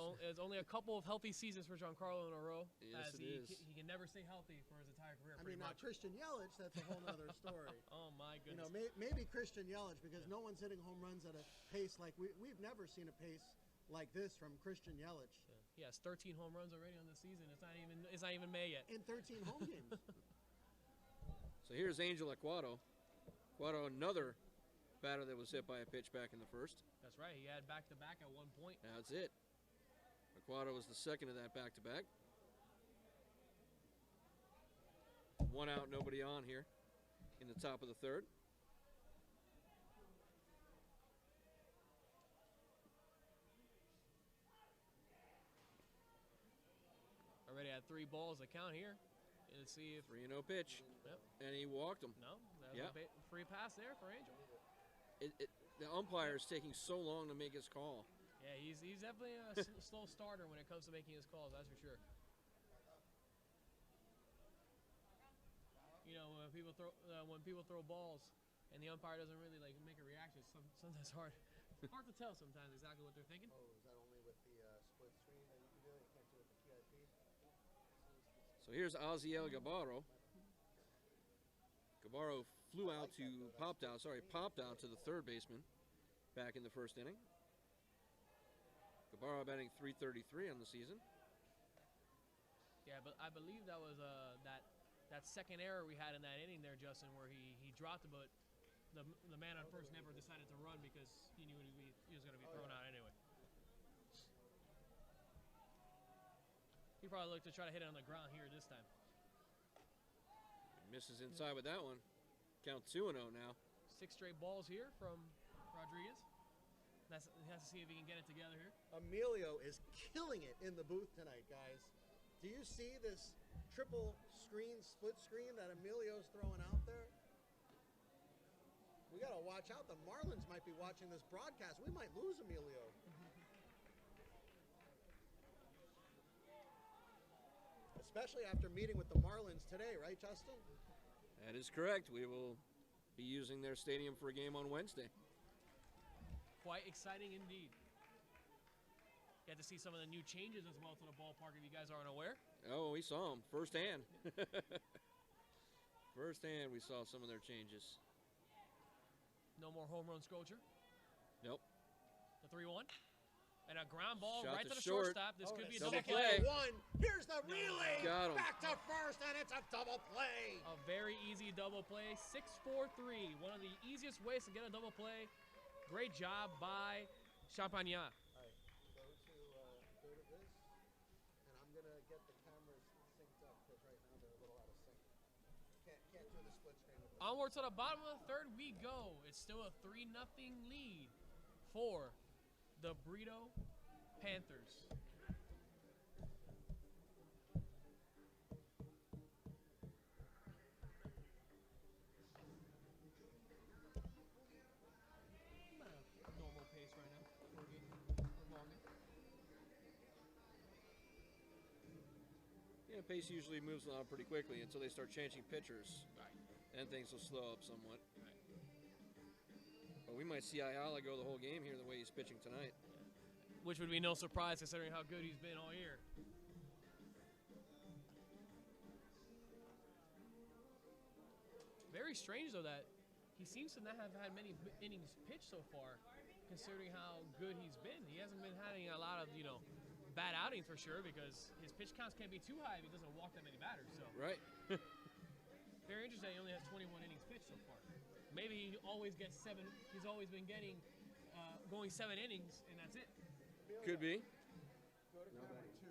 only a couple of healthy seasons for Giancarlo in a row. Yes, as it is. he can never stay healthy for his entire career. I pretty mean, now much. Christian Yelich, that's a whole other story. Oh my You goodness. know, maybe Christian Yelich, because no one's hitting home runs at a pace like we've never seen a pace like this from Christian Yelich Yeah. He has 13 home runs already on the season. It's not even May yet. in 13 home games. So here's Angel Aquado. Aquado, another batter that was hit by a pitch back in the first. That's right. He had back-to-back at one point. That's it. Aquado was the second of that back-to-back. 1 out, nobody on here in the top of the third. Already had 3 balls to count here. Let's see if 3-0 pitch. Yep. And he walked him. no. That was Yeah. a free pass there for Angel. The umpire is taking so long to make his call. Yeah, he's definitely a slow starter when it comes to making his calls. That's for sure. You know, when people throw balls and the umpire doesn't really like make a reaction, sometimes it's hard to tell sometimes exactly what they're thinking. Oh, is that only with the split screen that you can do it? You can't do it with the PIP? So here's Aziel Gabarro. Gabarro popped out to the third baseman back in the first inning. Gabarro batting .333 on the season. Yeah, but I believe that was that second error we had in that inning there, Justin, where he dropped it, but the man on first never decided to run because he knew he was going to be thrown out anyway. He probably looked to try to hit it on the ground here this time. Misses inside with that one. Count 2-0 now. 6 straight balls here from Rodriguez. He has to see if he can get it together here. Emilio is killing it in the booth tonight, guys. Do you see this triple screen, split screen that Emilio's throwing out there? We got to watch out. The Marlins might be watching this broadcast. We might lose Emilio. Especially after meeting with the Marlins today, right, Justin? That is correct. We will be using their stadium for a game on Wednesday. Quite exciting indeed. Get to see some of the new changes as well to the ballpark if you guys aren't aware. Oh, we saw them firsthand. Firsthand, we saw some of their changes. No more home run sculpture. Nope. The 3-1. And a ground ball Shot right to to the short. shortstop. This could be a double double play. play. One. Here's the relay. Got him. Back to first, and it's a double play. A very easy double play. 6-4-3. One of the easiest ways to get a double play. Great job by Champagnat. All right, go to this, and I'm gonna get the cameras synced up because right now they're a little out of sync. Can't do the split screen with this. Onward to the bottom of the third we go. It's still a 3-0 lead for the Brito Panthers. Normal pace right now. Yeah, pace usually moves along pretty quickly until they start changing pitchers. Right. Then things will slow up somewhat. But we might see Ayala go the whole game here the way he's pitching tonight. Which would be no surprise considering how good he's been all year. Very strange though that he seems to not have had many innings pitched so far, considering how good he's been. He hasn't been having a lot of, bad outings for sure because his pitch counts can't be too high if he doesn't walk that many batters. So Right. very interesting. He only has 21 innings pitched so far. Maybe he always gets 7. He's always been getting going 7 innings, and that's it. Could be. Go to camera 2.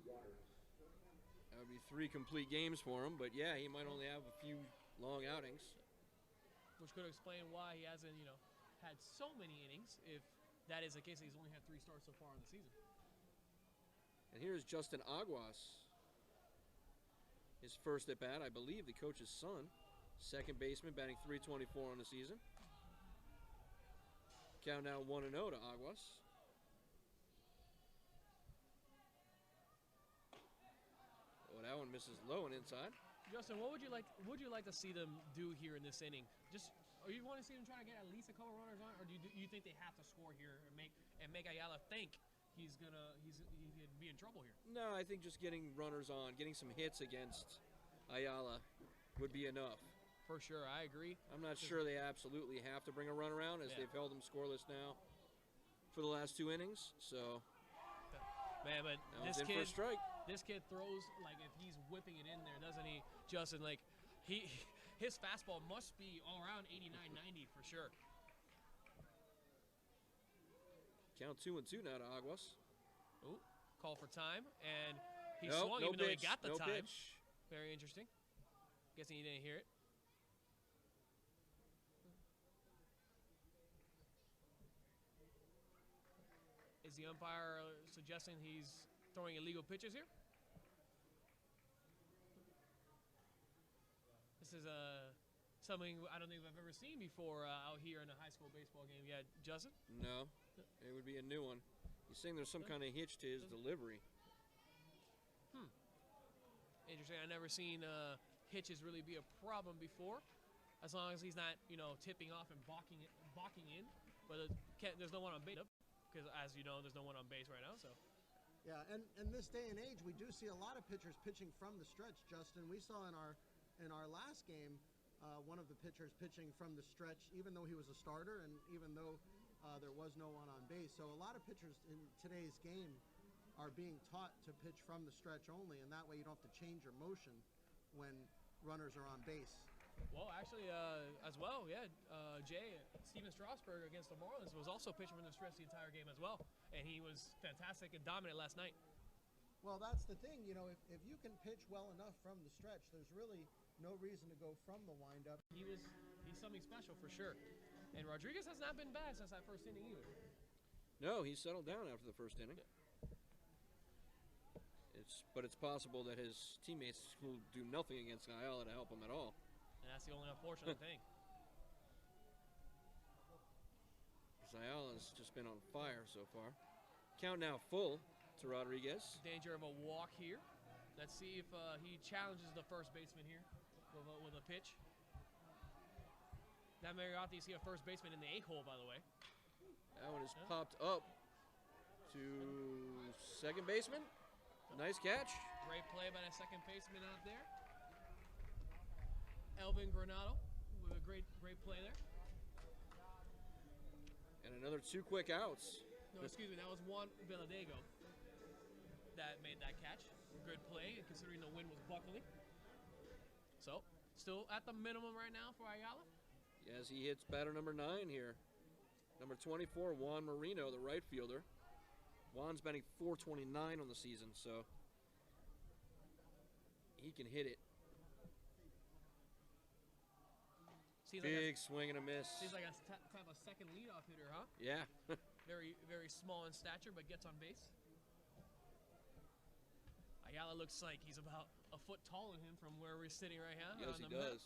That would be 3 complete games for him. But yeah, he might only have a few long outings. Which could explain why he hasn't, had so many innings. If that is the case, he's only had 3 starts so far in the season. And here's Justin Aguas. His first at bat, I believe the coach's son. Second baseman, batting .324 on the season. Count now 1-0 to Aguas. Oh, that one misses low and inside. Justin, what would you like to see them do here in this inning? Or you want to see them try to get at least a couple runners on, or do you think they have to score here and make Ayala think he could be in trouble here. No, I think just getting runners on, getting some hits against Ayala would be enough. For sure, I agree. I'm not sure they absolutely have to bring a run around, as they've held them scoreless now for the last 2 innings. So, man, but this kid, for a strike. This kid throws like if he's whipping it in there, doesn't he, Justin? Like his fastball must be all around 89, 90 for sure. Count 2-2 now to Aguas. Ooh, call for time, and he nope, swung no even though he pitch, got the no time. Pitch. Very interesting. Guessing he didn't hear it. Is the umpire suggesting he's throwing illegal pitches here? This is something I don't think I've ever seen before out here in a high school baseball game. Yeah, Justin? No, it would be a new one. He's saying there's some kind of hitch to his delivery. Interesting. I've never seen hitches really be a problem before, as long as he's not, tipping off and balking in. But there's no one on base, because as you know, there's no one on base right now. So. Yeah, and in this day and age, we do see a lot of pitchers pitching from the stretch. Justin, we saw in our last game, one of the pitchers pitching from the stretch, even though he was a starter and even though there was no one on base. So a lot of pitchers in today's game are being taught to pitch from the stretch only, and that way you don't have to change your motion when runners are on base. Well, actually, as well, Steven Strasburg against the Marlins was also pitching from the stretch the entire game as well, and he was fantastic and dominant last night. Well, that's the thing, if you can pitch well enough from the stretch, there's really no reason to go from the windup. He's something special for sure, and Rodriguez has not been bad since that first inning either. No, he settled down after the first inning. But it's possible that his teammates will do nothing against Ayala to help him at all. And that's the only unfortunate thing. Because Ayala's just been on fire so far. Count now full to Rodriguez. Danger of a walk here. Let's see if he challenges the first baseman here with a pitch. That Mariotti, you see a first baseman in the 8-hole, by the way. That one is popped up to second baseman. Nice catch. Great play by the second baseman out there. Kelvin Rodriguez with a great play there. And another 2 quick outs. No, excuse me, that was Juan Marino that made that catch. Good play, considering the wind was buckling. So, still at the minimum right now for Ayala. As he hits batter number 9 here. Number 24, Juan Marino, the right fielder. Juan's batting .429 on the season, so he can hit it. Big swing and a miss. Seems like a kind of a second leadoff hitter, huh? Yeah. Very, very small in stature, but gets on base. Ayala looks like he's about a foot taller than him from where we're sitting right now. Yes, he does.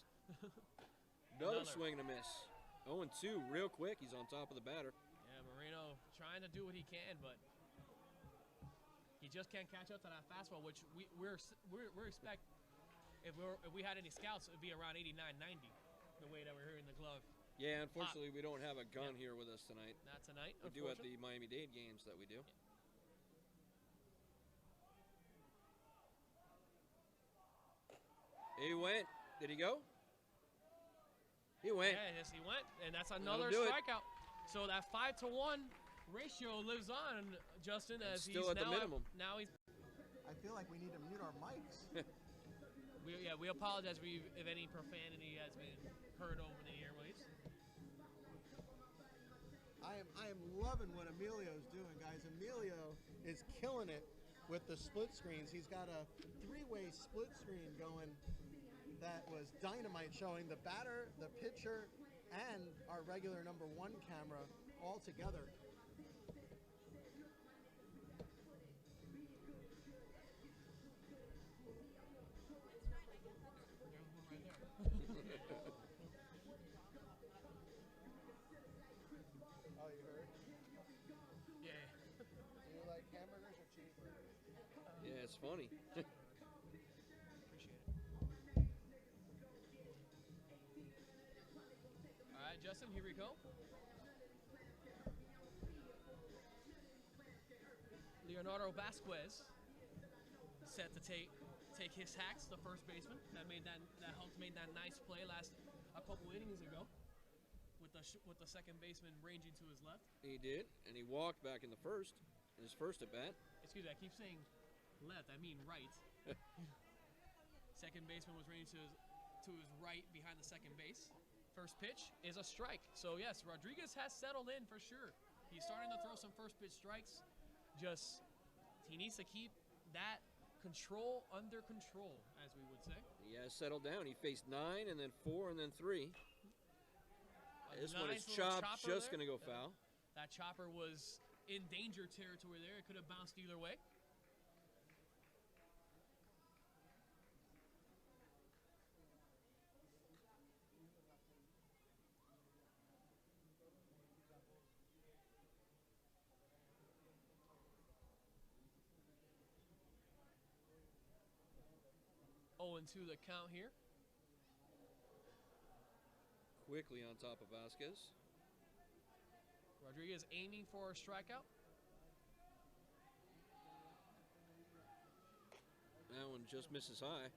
Another swing and a miss. 0-2, real quick. He's on top of the batter. Yeah, Marino trying to do what he can, but he just can't catch up to that fastball, which we expect. If we had any scouts, it'd be around 89, 90, the way that we're hearing the glove. Yeah, unfortunately, we don't have a gun here with us tonight. Not tonight. We do at the Miami-Dade games that we do. Yeah. He went. Did he go? He went. Yeah, yes, he went, and that's another strikeout. So that 5-to-1 ratio lives on, Justin, as still he's at the minimum. Now he's. I feel like we need to mute our mics. We apologize if any profanity has been heard over the airwaves. I am loving what Emilio's doing, guys. Emilio is killing it with the split screens. He's got a 3-way split screen going that was dynamite, showing the batter, the pitcher, and our regular number 1 camera all together. Oh, you heard? Yeah. Do you like hamburgers or cheeseburgers? Yeah, it's funny. Appreciate it. All right, Justin, here we go. Leonardo Vasquez set to take his hacks, the first baseman that helped make that nice play a couple innings ago with the second baseman ranging to his left. He did, and he walked back in his first at bat. Excuse me, I keep saying left, I mean right. Second baseman was ranging to his right behind the second base. First pitch is a strike. So yes, Rodriguez has settled in for sure. He's starting to throw some first pitch strikes. Just he needs to keep that control under control, as we would say. He has settled down. He faced 9 and then 4 and then 3. This one is chopped, just going to go foul. That chopper was in danger territory there. It could have bounced either way. Into the count here. Quickly on top of Vasquez. Rodriguez aiming for a strikeout. That one just misses high.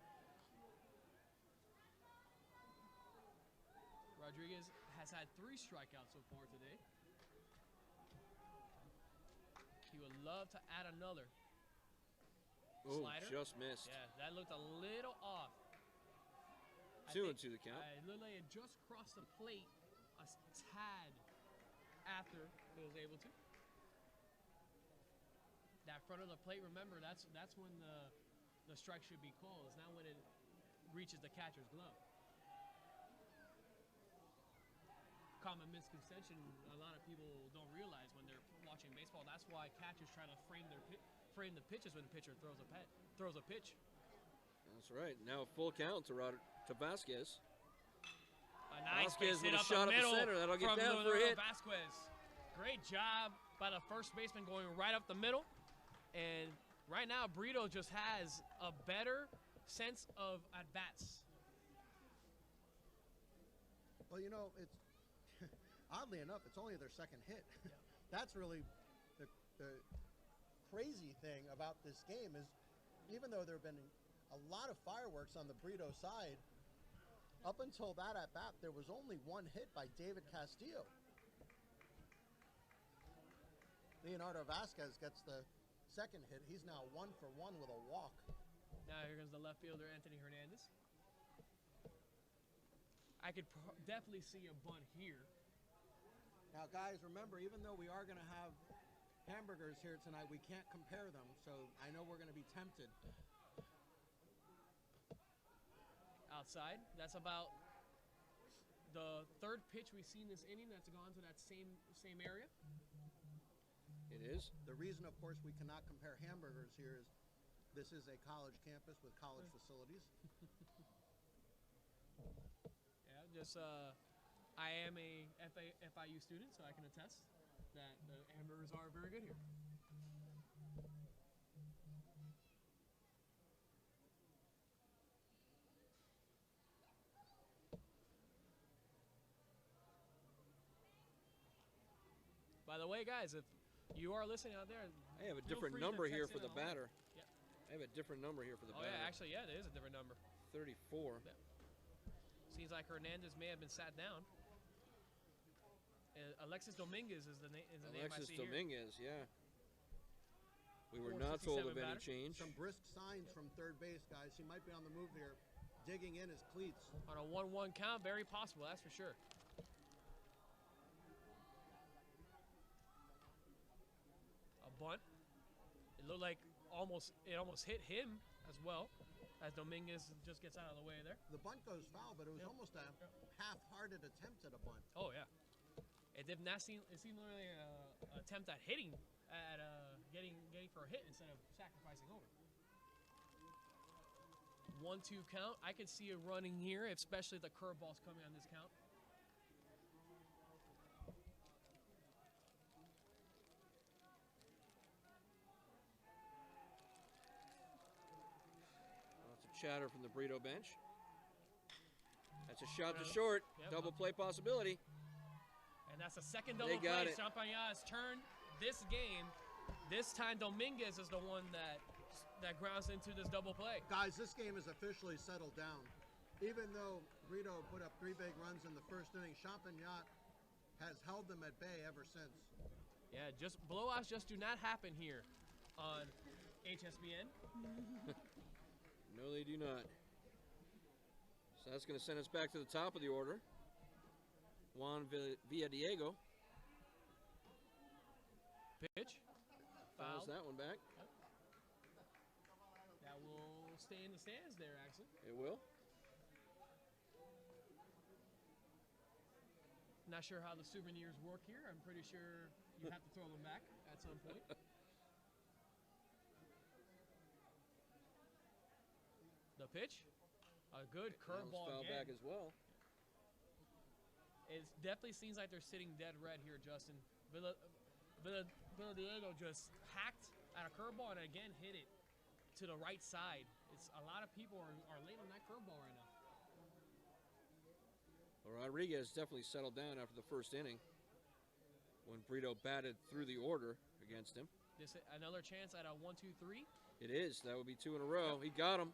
Rodriguez has had 3 strikeouts so far today. He would love to add another. Oh, Slider. just missed. Yeah, that looked a little off. 2 and 2 the count. It looked like it just crossed the plate a tad after it was able to. That front of the plate, remember, that's when the strike should be called. It's not when it reaches the catcher's glove. Common misconception a lot of people don't realize when they're watching baseball. That's why catchers try to frame the pitches when the pitcher throws a pitch. That's right. Now full count to Vasquez. A nice Vasquez base hit with a up shot the up the middle center. That'll get from down for a Leonardo hit. Vasquez. Great job by the first baseman going right up the middle. And right now, Brito just has a better sense of at-bats. Well, you know, it's oddly enough, it's only their second hit. That's really the crazy thing about this game is even though there have been a lot of fireworks on the Brito side, up until that at-bat, there was only 1 hit by David Castillo. Leonardo Vasquez gets the second hit. He's now 1 for 1 with a walk. Now here comes the left fielder, Anthony Hernandez. I could definitely see a bunt here. Now, guys, remember, even though we are going to have hamburgers here tonight, we can't compare them, so I know we're going to be tempted. Outside, that's about the 3rd pitch we've seen this inning that's gone to that same area. It is. The reason, of course, we cannot compare hamburgers here is this is a college campus with college facilities. Yeah, just I am a FIU student, so I can attest that the hamburgers are very good here. By the way, guys, if you are listening out there, I have a feel different free to number here text for in the at home. batter. Yep. I have a different number here for the Oh batter. yeah, actually, yeah, there is a different number. 34. Yeah. Seems like Hernandez may have been sat down. Alexis Dominguez is the name. Alexis I see Dominguez, here. yeah. We were not told of 467 any batter. change. Some brisk signs from third base, guys. He might be on the move here, digging in his cleats. On a 1-1 count, very possible, that's for sure. A bunt. It looked like it almost hit him as well, as Dominguez just gets out of the way there. The bunt goes foul, but it was Yep. almost a half-hearted attempt at a bunt. Oh yeah. It did not seem. It seemed like an attempt at hitting, at getting for a hit instead of sacrificing over. 1-2 count. I could see it running here, especially the curveballs coming on this count. Lots of chatter from the Brito bench. That's a shot to short. Yep. Double play possibility. And that's the second They double got play. it. Champagnat has turned this game This time Dominguez is the one that grounds into this double play. Guys, this game is officially settled down. Even though Brito put up 3 big runs in the first inning, Champagnat has held them at bay ever since. Yeah, just blowouts just do not happen here on HSBN. No, they do not. So that's going to send us back to the top of the order. Juan Villadiego Pitch. fouls Foul. that one back. That will stay in the stands there, actually. It will. Not sure how the souvenirs work here. I'm pretty sure you have to throw them back at some point. The pitch. A good That was curveball fouled again. back as well. It definitely seems like they're sitting dead red here, Justin. Villadiego just hacked at a curveball and again hit it to the right side. It's a lot of people are late on that curveball right now. Well, Rodriguez definitely settled down after the first inning when Brito batted through the order against him. This another chance at a 1-2-3. It is. That would be 2 in a row. He got him.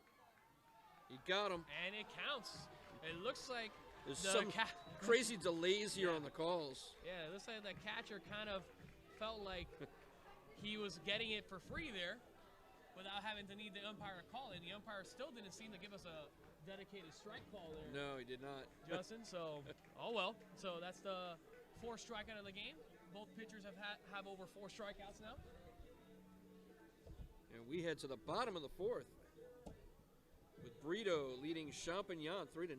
He got him. And it counts. It looks like There's the some crazy delays here on the calls. Yeah, it looks like the catcher kind of felt like he was getting it for free there without having to need the umpire to call it. The umpire still didn't seem to give us a dedicated strike call there. No, he did not. Justin, so, oh well. So that's the 4th strikeout of the game. Both pitchers have over 4 strikeouts now. And we head to the bottom of the 4th with Brito leading Champagnat 3-0.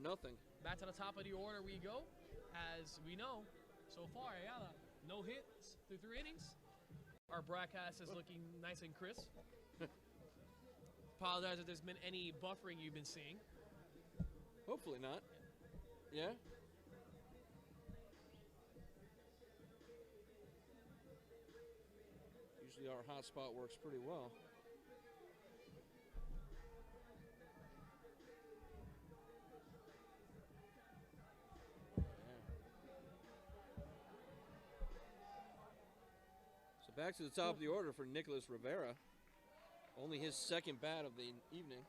Back to the top of the order we go. As we know, so far, Ayala, no hits through 3 innings. Our broadcast is looking nice and crisp. Apologize if there's been any buffering you've been seeing. Hopefully not. Yeah? Usually our hotspot works pretty well. So back to the top of the order for Nicholas Rivera. Only his 2nd bat of the evening.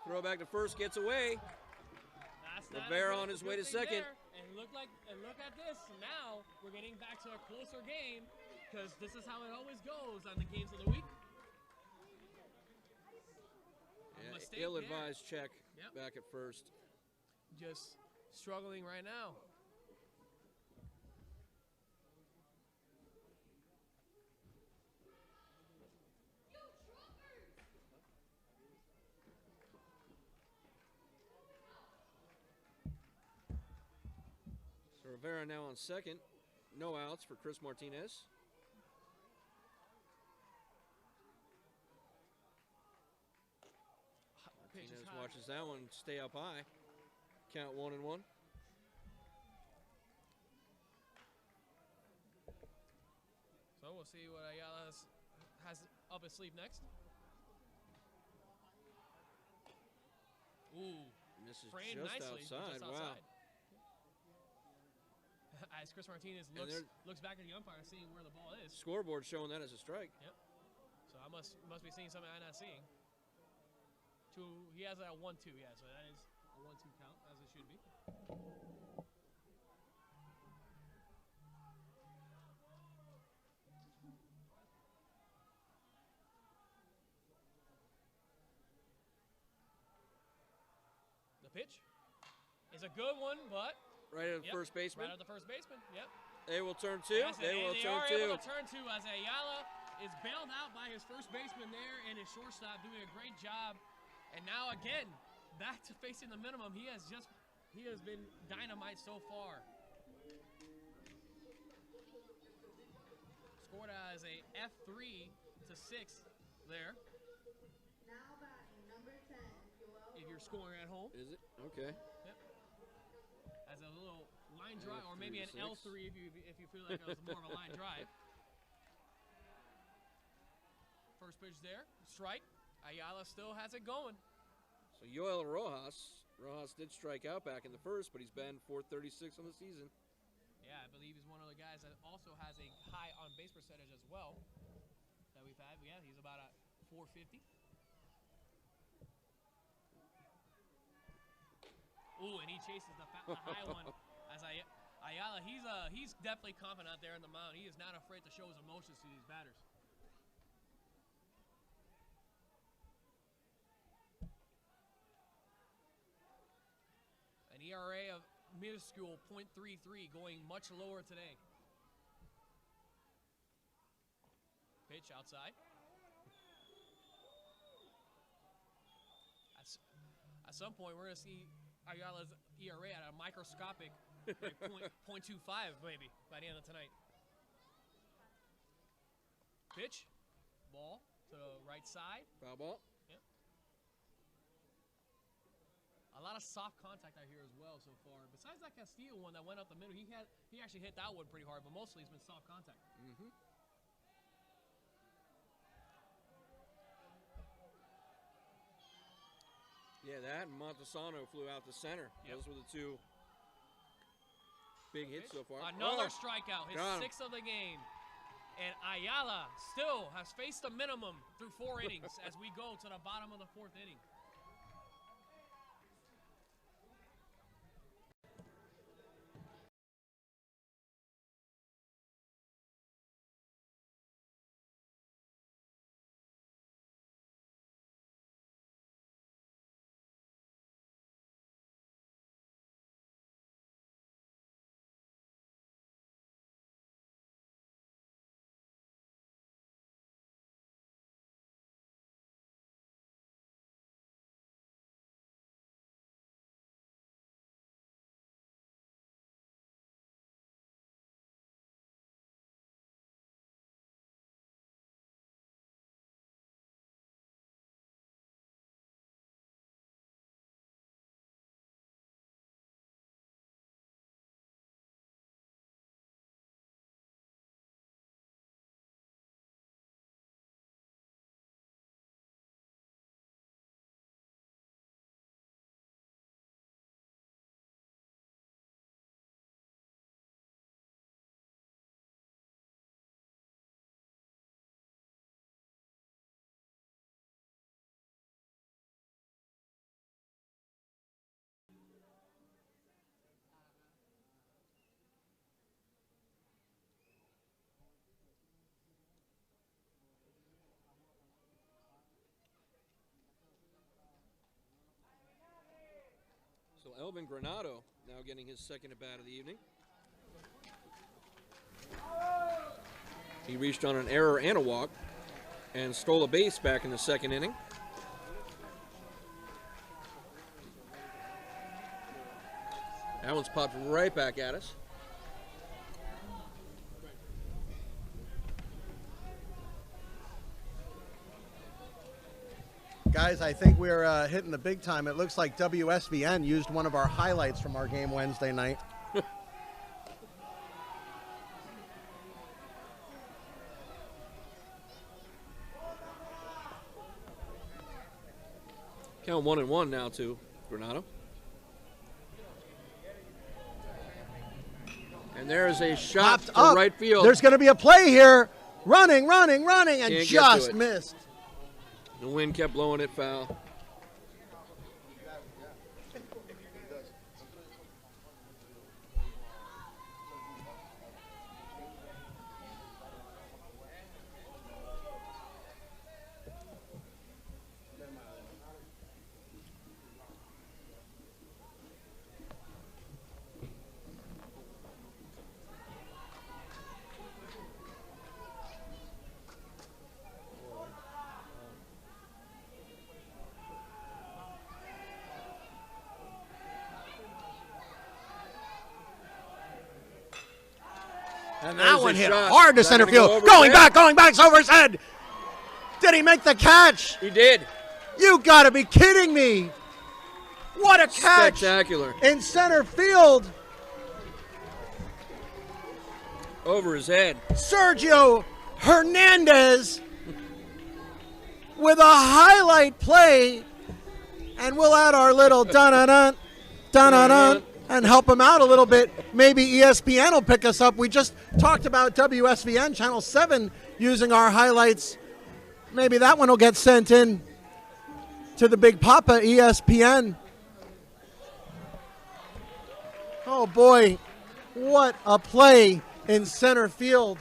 Throw back to first, gets away. Rivera on his way to second. And look at this. Now we're getting back to a closer game because this is how it always goes on the games of the week. Yeah, ill-advised check back at first. Just struggling right now. Rivera now on second. No outs for Chris Martinez. Martinez watches that one stay up high. Count 1-1. So we'll see what Ayala has up his sleeve next. Ooh, Misses framed just nicely, outside. just Wow. outside. As Chris Martinez looks back at the umpire, seeing where the ball is. Scoreboard showing that as a strike. Yep. So I must be seeing something I'm not seeing. He has a 1-2, yeah. So that is a 1-2 count, as it should be. The pitch is a good one, but Right at the first baseman. Right at the first baseman. Yep. They will turn 2. Yes, they will they turn are 2. able to turn 2 as Ayala is bailed out by his first baseman there and his shortstop doing a great job. And now again, back to facing the minimum. He has been dynamite so far. Scored as a F3 to 6 there. Now batting number 10, Joel. If you're scoring at home. Is it? Okay. Yep. a little line drive, or maybe an L3 if you feel like it was more of a line drive. First pitch there, strike. Ayala still has it going. So Yoel Rojas did strike out back in the first, but he's been 436 on the season. Yeah, I believe he's one of the guys that also has a high on base percentage as well that we've had. Yeah, he's about at 450. Ooh, and he chases the high one as Ayala. He's definitely confident out there in the mound. He is not afraid to show his emotions to these batters. An ERA of minuscule .33, going much lower today. Pitch outside. At some point, we're going to see Ayala's ERA at a microscopic like .25 maybe by the end of tonight. Pitch, ball to the right side. Foul ball. Yep. A lot of soft contact out here as well so far. Besides that Castillo one that went up the middle, he actually hit that one pretty hard, but mostly it's been soft contact. Mm-hmm. Yeah, that and Montesano flew out to center. Yep. Those were the two big hits so far. Another strikeout, his sixth of the game. And Ayala still has faced a minimum through 4 innings as we go to the bottom of the 4th inning. So Elvin Granado now getting his second at bat of the evening. He reached on an error and a walk and stole a base back in the second inning. That one's popped right back at us. Guys, I think we're hitting the big time. It looks like WSBN used one of our highlights from our game Wednesday night. Count 1-1 now to Granado. And there is a shot to right field. There's going to be a play here. Running, and Can't just missed. The wind kept blowing it foul. And that one hit shot. hard to center field. Going back, it's over his head. Did he make the catch? He did. You got to be kidding me. What a catch. Spectacular. In center field. Over his head. Sergio Hernandez with a highlight play. And we'll add our little dun-dun-dun, dun-dun-dun, and help him out a little bit. Maybe ESPN will pick us up. We just talked about WSVN Channel 7 using our highlights. Maybe that one will get sent in to the Big Papa, ESPN. Oh, boy. What a play in center field.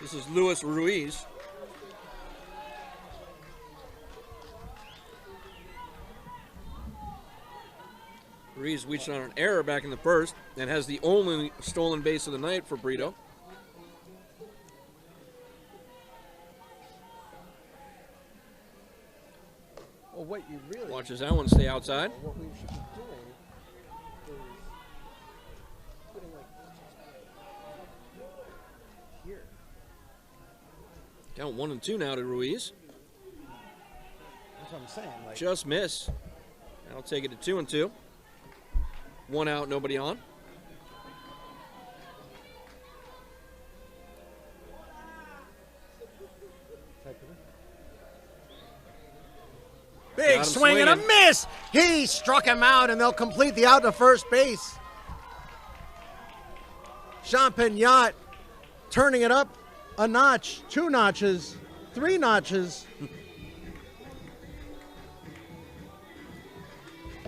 This is Luis Ruiz. Ruiz reached on an error back in the first and has the only stolen base of the night for Brito. Well, what you really Watches that one stay outside. what we should be doing is putting like here. Down 1-2 now to Ruiz. That's what I'm saying. Like, Just miss. That'll take it to 2-2. 1 out, nobody on. big Got him swing and a swinging. miss. He struck him out, and they'll complete the out to first base. Champagnat turning it up a notch, 2 notches, 3 notches.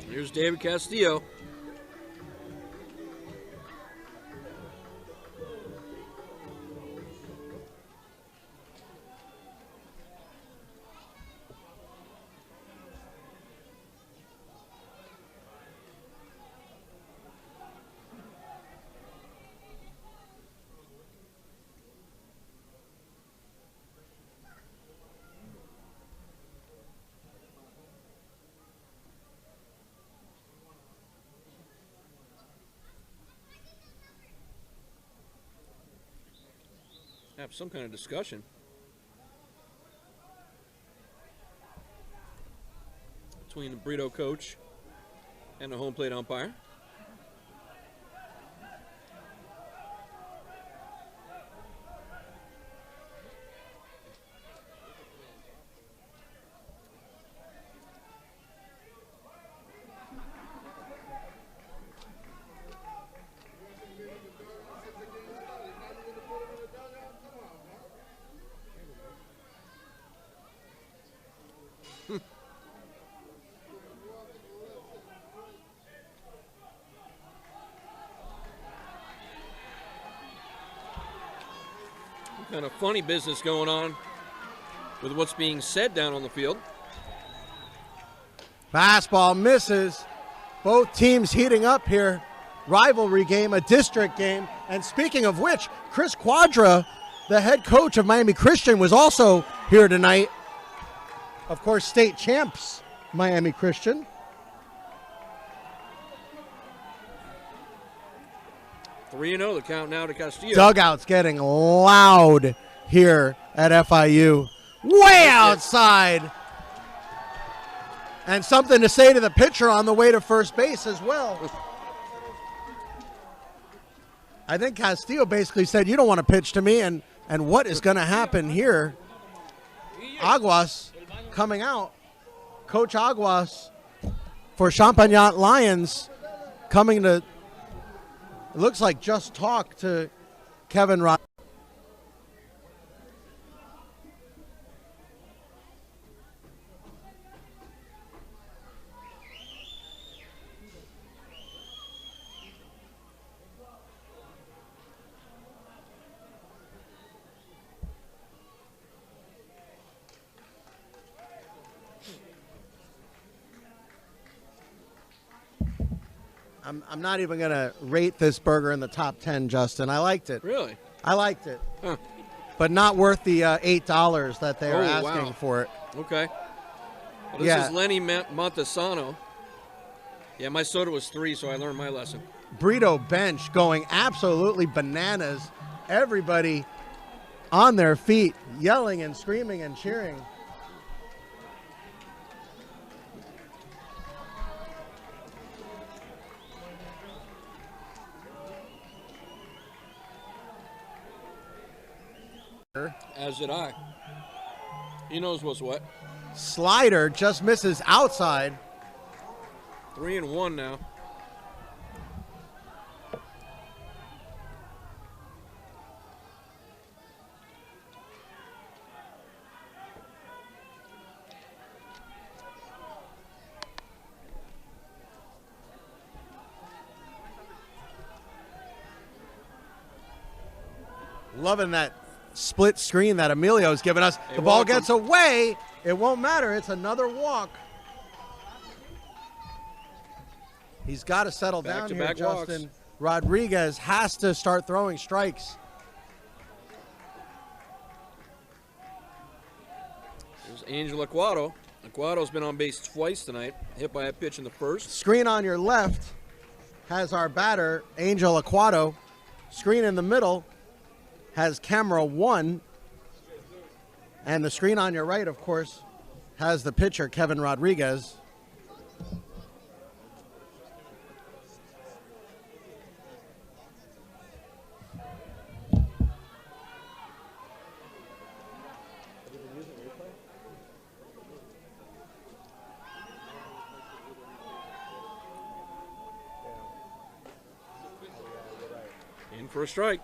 Here's David Castillo. Have some kind of discussion. Between the Brito coach and the home plate umpire. Kind of funny business going on with what's being said down on the field. Fastball misses. Both teams heating up here. Rivalry game, a district game. And speaking of which, Chris Quadra, the head coach of Miami Christian, was also here tonight. Of course, state champs, Miami Christian. Three 3-0, the count now to Castillo. Dugout's getting loud here at FIU. Way outside. And something to say to the pitcher on the way to first base as well. I think Castillo basically said, you don't want to pitch to me, and what is going to happen here? Aguas coming out. Coach Aguas for Champagnat Lions coming to, it looks like just talk to Kelvin Rodriguez. I'm not even going to rate this burger in the top 10, Justin. I liked it. Really? I liked it. Huh. But not worth the $8 that they are Oh, asking wow. for it. Okay. Well, this Yeah. is Lenny Montesano. Yeah, my soda was 3, so I learned my lesson. Brito bench going absolutely bananas. Everybody on their feet, yelling and screaming and cheering. As did I. He knows what's what. Slider just misses outside. 3-1 now. Loving that split screen that Emilio's given us. Hey, The ball welcome. gets away. It won't matter. It's another walk. He's got to settle down here, Back-to-back walks. Justin. Rodriguez has to start throwing strikes. There's Angel Aquato. Aquato's been on base twice tonight. Hit by a pitch in the first. Screen on your left has our batter, Angel Aquato. Screen in the middle has camera 1. And the screen on your right, of course, has the pitcher, Kelvin Rodriguez. In for a strike.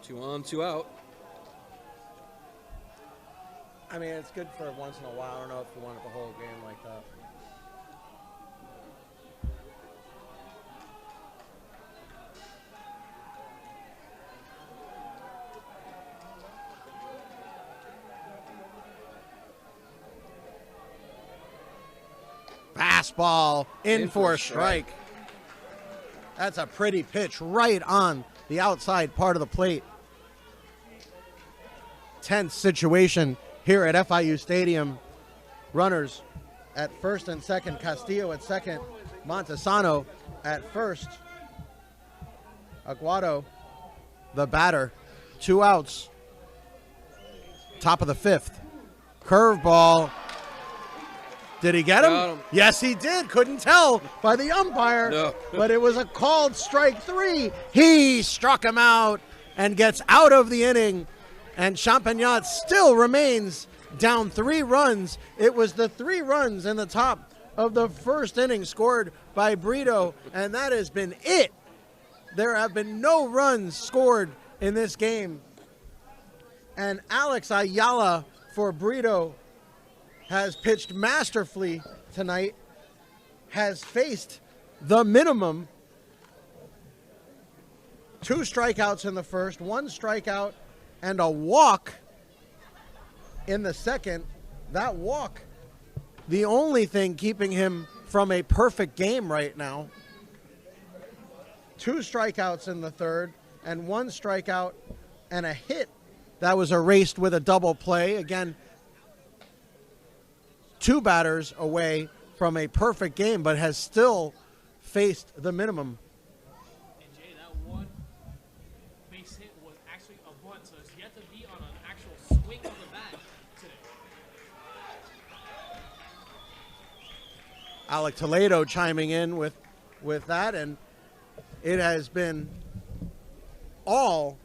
Two on, two out. I mean, it's good for once in a while. I don't know if you wanted the whole game like that. Fastball in for a strike. That's a pretty pitch right on the outside part of the plate. Tense situation here at FIU Stadium. Runners at first and second. Castillo at second. Montesano at first. Aguado, the batter. 2 outs. Top of the 5th. Curveball. Did he get him? Got him. Yes, he did. Couldn't tell by the umpire. No. But it was a called strike 3. He struck him out and gets out of the inning. And Champagnat still remains down 3 runs. It was the 3 runs in the top of the first inning scored by Brito, and that has been it. There have been no runs scored in this game. And Alex Ayala for Brito has pitched masterfully tonight, has faced the minimum. 2 strikeouts in the first, 1 strikeout, and a walk in the second. That walk, the only thing keeping him from a perfect game right now. 2 strikeouts in the third, and 1 strikeout and a hit that was erased with a double play. Again, 2 batters away from a perfect game, but has still faced the minimum. And Jay, that one base hit was actually a bunt, so it's yet to be on an actual swing of the bat today. Alec Toledo chiming in with that, and it has been all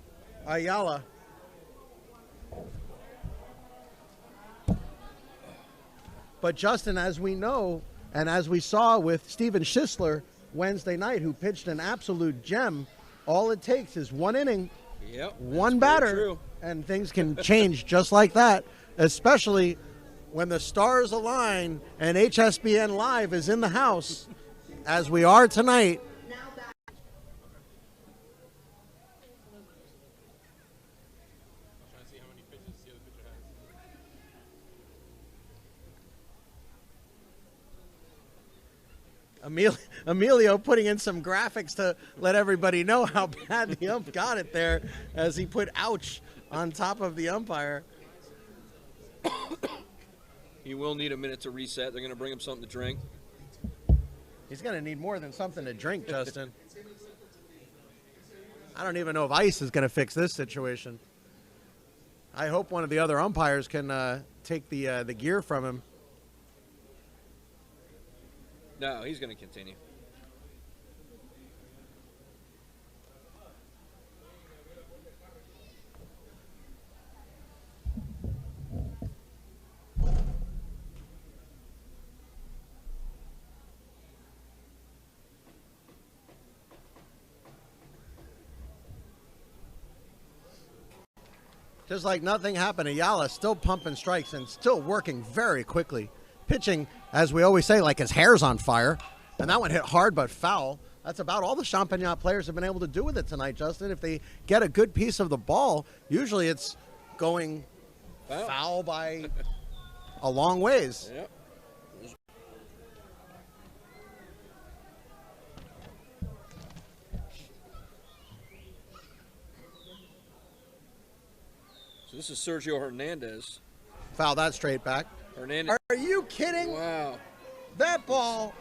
Ayala. But Justin, as we know, and as we saw with Steven Schisler Wednesday night, who pitched an absolute gem, all it takes is 1 inning, Yep. 1 that's very batter, true. and things can change just like that, especially when the stars align and HSBN Live is in the house, as we are tonight. Emilio putting in some graphics to let everybody know how bad the ump got it there as he put ouch on top of the umpire. He will need a minute to reset. They're going to bring him something to drink. He's going to need more than something to drink, Justin. I don't even know if ice is going to fix this situation. I hope one of the other umpires can take the gear from him. No, he's going to continue. Just like nothing happened, Ayala still pumping strikes and still working very quickly. Pitching, as we always say, like his hair's on fire. And that one hit hard but foul. That's about all the Champagnat players have been able to do with it tonight, Justin. If they get a good piece of the ball, usually it's going foul by a long ways. Yep. So this is Sergio Hernandez. Foul that straight back. Hernandez. Are you kidding? Wow. That ball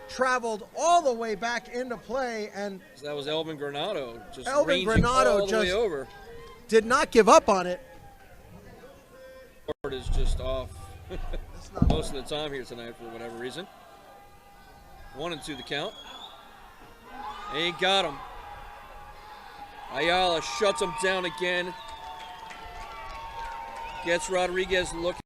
traveled all the way back into play, and So that was Elvin Granado just Elvin ranging Granado all the way just- over. did not give up on it. Board is just off most of the time here tonight for whatever reason. 1-2 the count. And he got him. Ayala shuts him down again. Gets Rodriguez looking.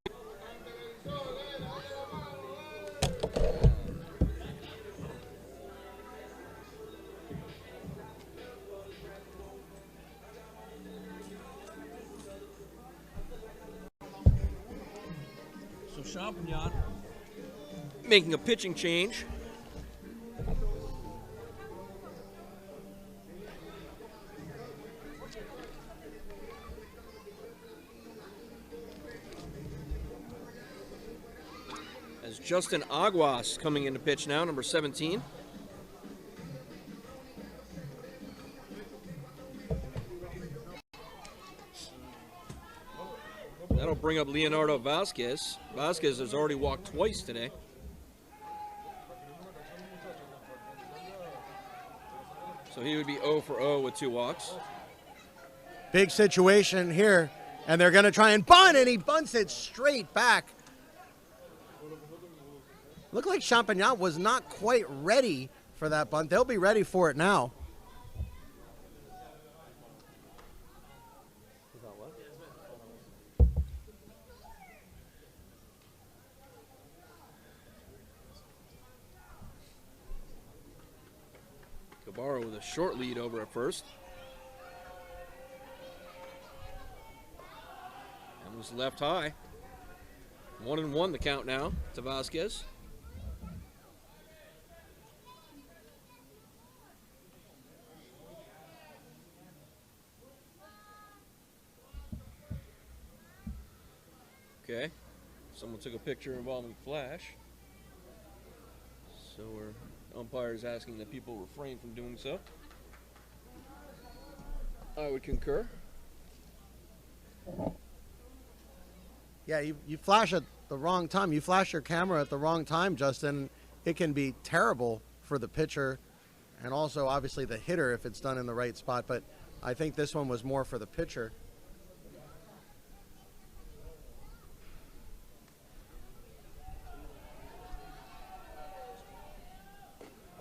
So Champagnat Making a pitching change. As Justin Aguas coming into pitch now, number 17. That'll bring up Leonardo Vasquez. Vasquez has already walked twice today. So he would be 0 for 0 with 2 walks. Big situation here, and they're going to try and bunt, and he bunts it straight back. Looked like Champagnat was not quite ready for that bunt. They'll be ready for it now. Cabarro with a short lead over at first. And was left high. 1-1 the count now to Vasquez. Okay, someone took a picture involving Flash. So our umpire is asking that people refrain from doing so. I would concur. Yeah, you flash at the wrong time. You flash your camera at the wrong time, Justin. It can be terrible for the pitcher and also obviously the hitter if it's done in the right spot. But I think this one was more for the pitcher.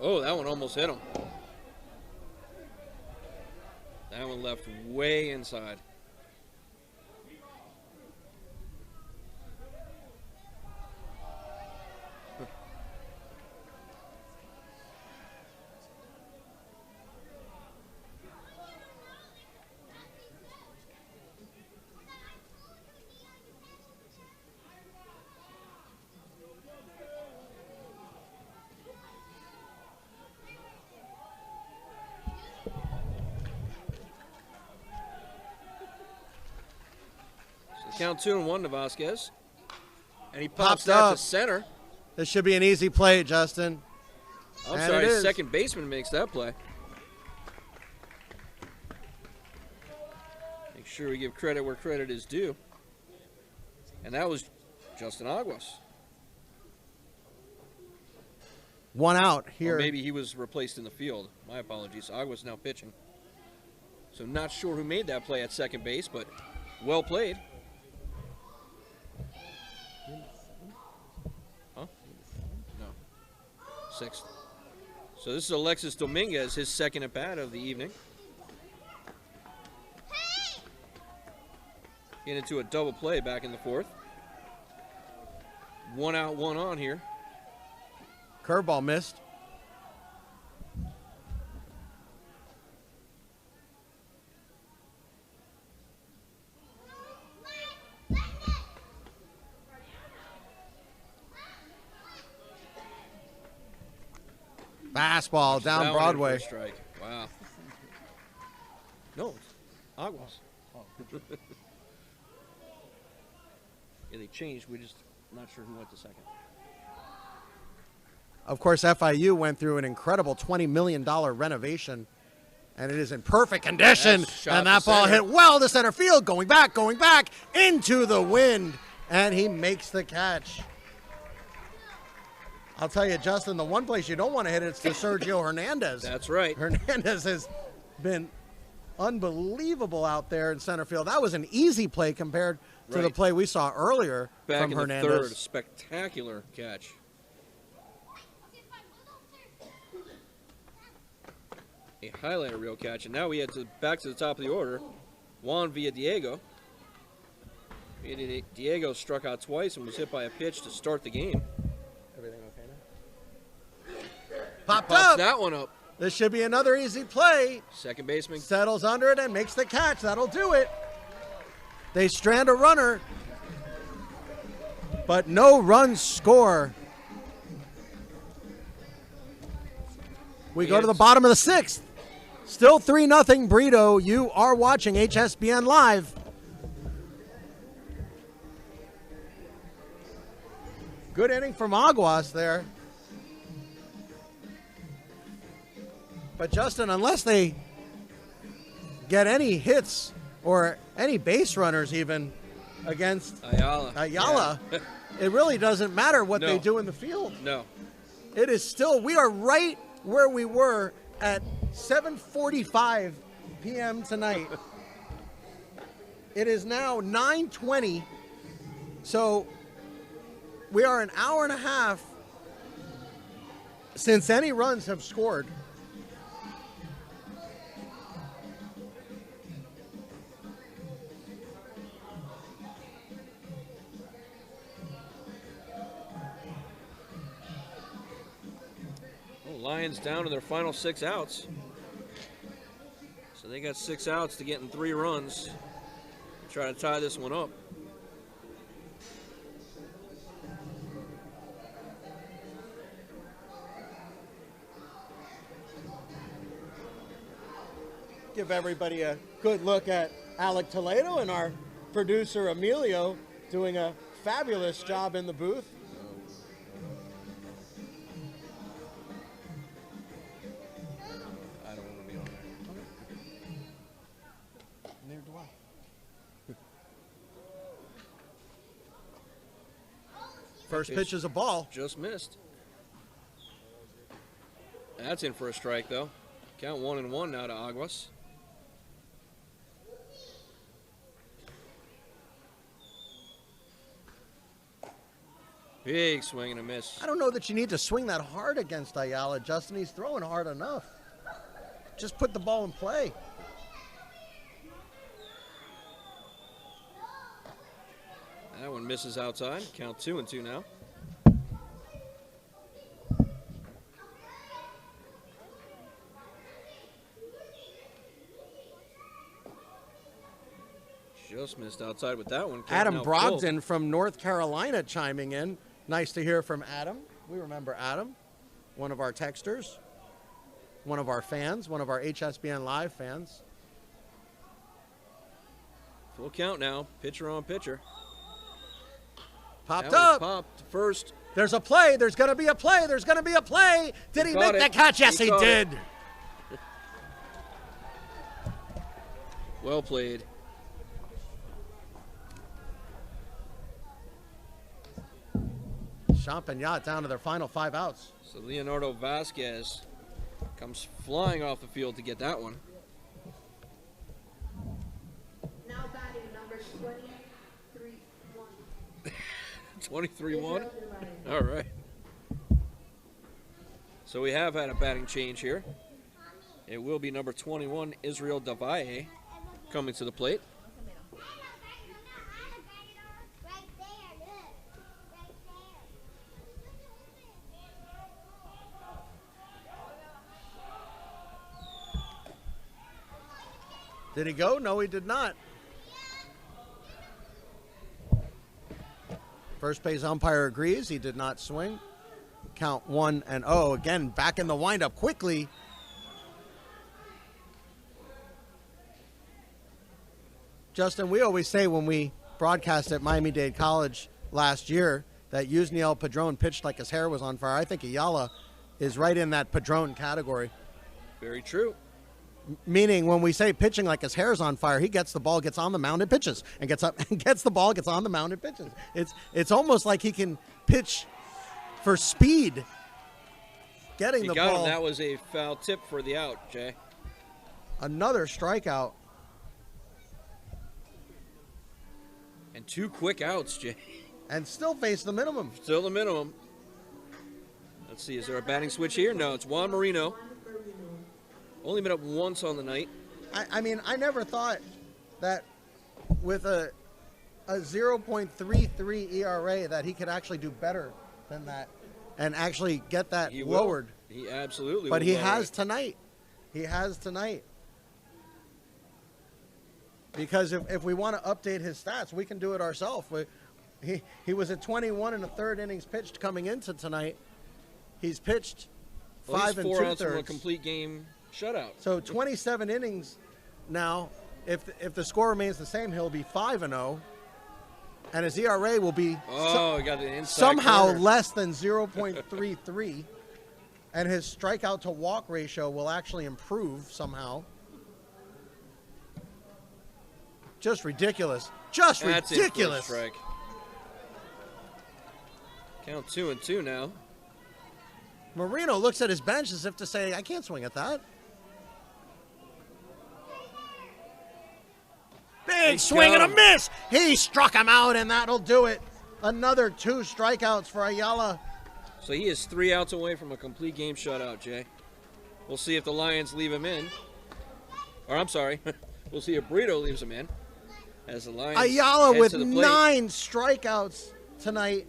Oh, that one almost hit him. That one left way inside. Count 2-1 to Vasquez. And he pops that up to center. This should be an easy play, Justin. I'm And sorry, it is. second baseman makes that play. Make sure we give credit where credit is due. And that was Justin Aguas. One out here. Or maybe he was replaced in the field. My apologies. Aguas now pitching. So not sure who made that play at second base, but well played. 6th. So this is Alexis Dominguez, his second at bat of the evening. Get into a double play back in the 4th. 1 out, 1 on here. Curveball missed. Fastball down That one in for Broadway. a strike. Wow. No, it's Aguas. Yeah, they changed. We're just not sure who went to second. Of course, FIU went through an incredible $20 million renovation, and it is in perfect condition. That's shot And to that ball center. hit well to center field, going back into the wind, and he makes the catch. I'll tell you, Justin, the one place you don't want to hit it's to Sergio Hernandez. That's right. Hernandez has been unbelievable out there in center field. That was an easy play compared to the Right. play we saw earlier Back from in Hernandez. the 3rd, spectacular catch. A highlight reel catch, and now we head back to the top of the order. Juan Villadiego. Diego struck out twice and was hit by a pitch to start the game. Everything okay now? Popped Pops up. that one up. This should be another easy play. Second baseman. Settles under it and makes the catch. That'll do it. They strand a runner, but no runs score. We go to the bottom of the 6th. Still 3-0 Brito. You are watching HSBN Live. Good inning from Aguas there. But Justin, unless they get any hits or any base runners even against Ayala. Yeah. it really doesn't matter what they No. do in the field. No. It is still, we are right where we were at 7:45 p.m. tonight. It is now 9:20, so we are an hour and a half since any runs have scored. Lions down to their final 6 outs. So they got 6 outs to get in 3 runs. Try to tie this one up. Give everybody a good look at Alec Toledo and our producer Emilio doing a fabulous job in the booth. I don't want to be on there. Neither do I. First pitch is a ball. Just missed. That's in for a strike, though. Count 1-1 now to Aguas. Big swing and a miss. I don't know that you need to swing that hard against Ayala, Justin. He's throwing hard enough. Just put the ball in play. That one misses outside. Count 2-2 now. Just missed outside with that one. Count Adam now Brogdon from North Carolina chiming in. Nice to hear from Adam. We remember Adam, one of our texters, one of our fans, one of our HSBN Live fans. Full count now. Pitcher on pitcher. Popped That one up. popped to first. There's a play. There's going to be a play. There's going to be a play. Did he caught make it. the catch? Yes, He he caught it. did. Well played. Champagnat down to their final 5 outs. So Leonardo Vasquez comes flying off the field to get that one. Now batting number 23-1. 23-1. All right. So we have had a batting change here. It will be number 21, Israel Davaye, coming to the plate. Did he go? No, he did not. First base umpire agrees. He did not swing. Count 1-0. Again, back in the windup quickly. Justin, we always say when we broadcast at Miami-Dade College last year that Yusniel Padron pitched like his hair was on fire. I think Ayala is right in that Padron category. Very true. Meaning when we say pitching like his hair's on fire, he gets the ball, gets on the mound and pitches, and gets up and gets the ball, gets on the mound and pitches. It's almost like he can pitch for speed. Getting the ball. That was a foul tip for the out, Jay. Another strikeout. And 2 quick outs, Jay. And still face the minimum. Still the minimum. Let's see, is there a batting switch here? No, it's Juan Marino. Only been up once on the night. I mean, I never thought that with a 0.33 ERA that he could actually do better than that and actually get that lowered. He absolutely But will. he has tonight. He has tonight. Because if we want to update his stats, we can do it ourselves. He was at 21 1/3 innings pitched coming into tonight. He's pitched 5 4 2/3. outs from a complete game shutout. So 27 innings now. If the score remains the same, he'll be 5-0, and his ERA will be he got the inside somehow corner. less than 0.33, and his strikeout to walk ratio will actually improve somehow. Just ridiculous. Just That's ridiculous. In for a strike. Count 2-2 now. Marino looks at his bench as if to say, I can't swing at that. Big swing and a miss. He struck him out, and that'll do it. Another 2 strikeouts for Ayala. So he is 3 outs away from a complete game shutout, Jay. We'll see if the Lions leave him in. Or I'm sorry, we'll see if Brito leaves him in. As the Lions Ayala head with to the plate. 9 strikeouts tonight.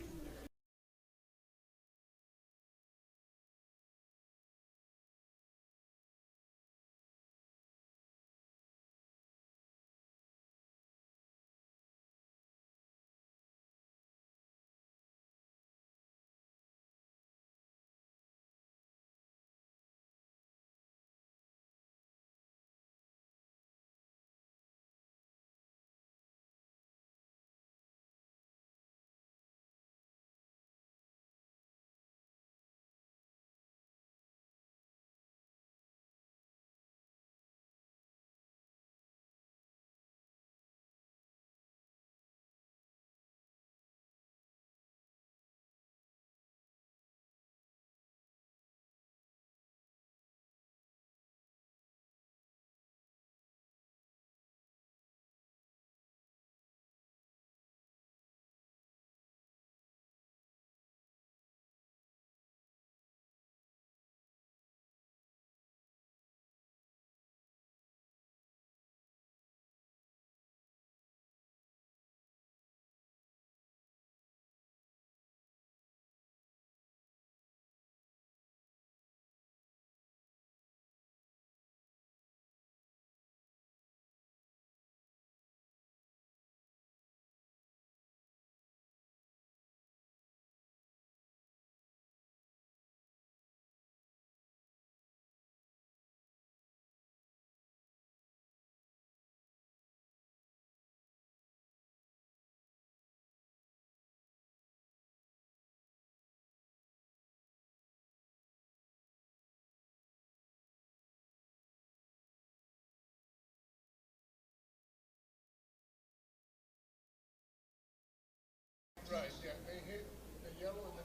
Right, yeah, they hit the yellow and then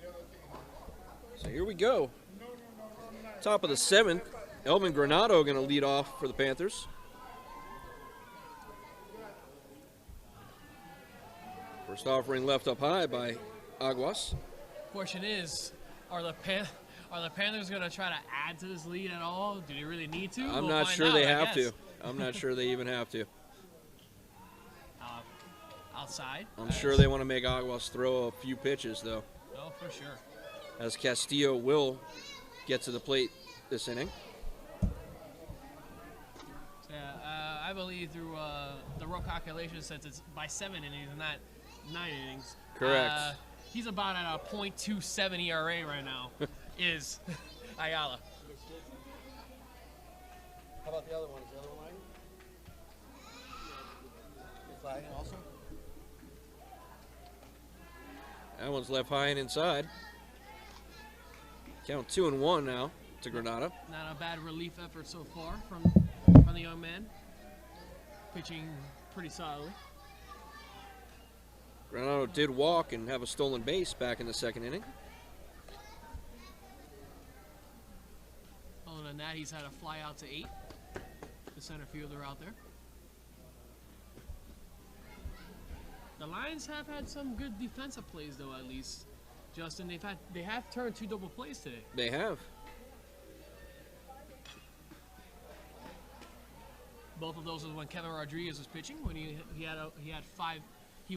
the other thing. So here we go. Top of the 7th. Elvin Granado going to lead off for the Panthers. First offering left up high by Aguas. Question is, Are the Panthers going to try to add to this lead at all? Do they really need to? I'm We'll not find sure out, they I have guess. to. I'm not sure they even have to. Outside. I'm sure they want to make Aguas throw a few pitches, though, Oh, for sure. as Castillo will get to the plate this inning. Yeah, I believe through the rough calculation, since it's by 7 innings and not 9 innings. Correct. He's about at a .27 ERA right now. Is Ayala. How about the other one? Is the other one lagging? It's lagging also? That one's left high and inside. Count 2-1 now to Granada. Not a bad relief effort so far from the young man. Pitching pretty solidly. Granado did walk and have a stolen base back in the second inning. Other than that, he's had a fly out to 8. The center fielder out there. The Lions have had some good defensive plays, though. At least, Justin, they have turned 2 double plays today. They have. Both of those was when Kelvin Rodriguez was pitching. When he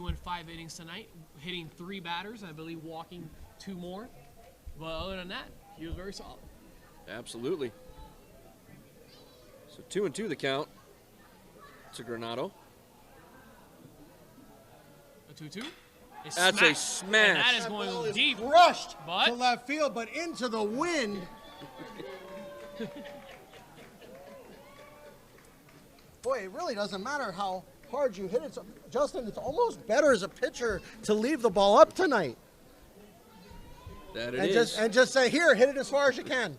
went 5 innings tonight, hitting 3 batters, I believe, walking 2 more. But other than that, he was very solid. Absolutely. So 2-2 the count to Granado. A 2-2. That's a smash. And that is That going ball is deep. crushed But- to left field, but into the wind. Boy, it really doesn't matter how hard you hit it. Justin, it's almost better as a pitcher to leave the ball up tonight. That it and is. just say, here, hit it as far as you can.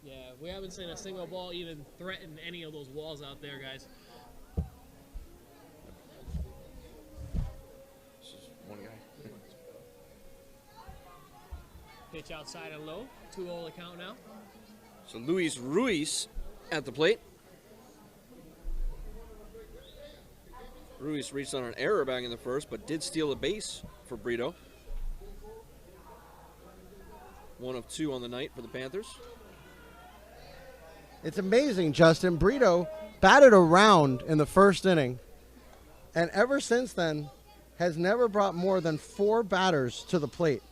Yeah, we haven't seen a single ball even threaten any of those walls out there, guys. One guy. Pitch outside and low. 2-0 the count now. So Luis Ruiz at the plate. Ruiz reached on an error back in the first, but did steal a base for Brito. 1 of 2 on the night for the Panthers. It's amazing, Justin. Brito batted around in the first inning, and ever since then has never brought more than 4 batters to the plate.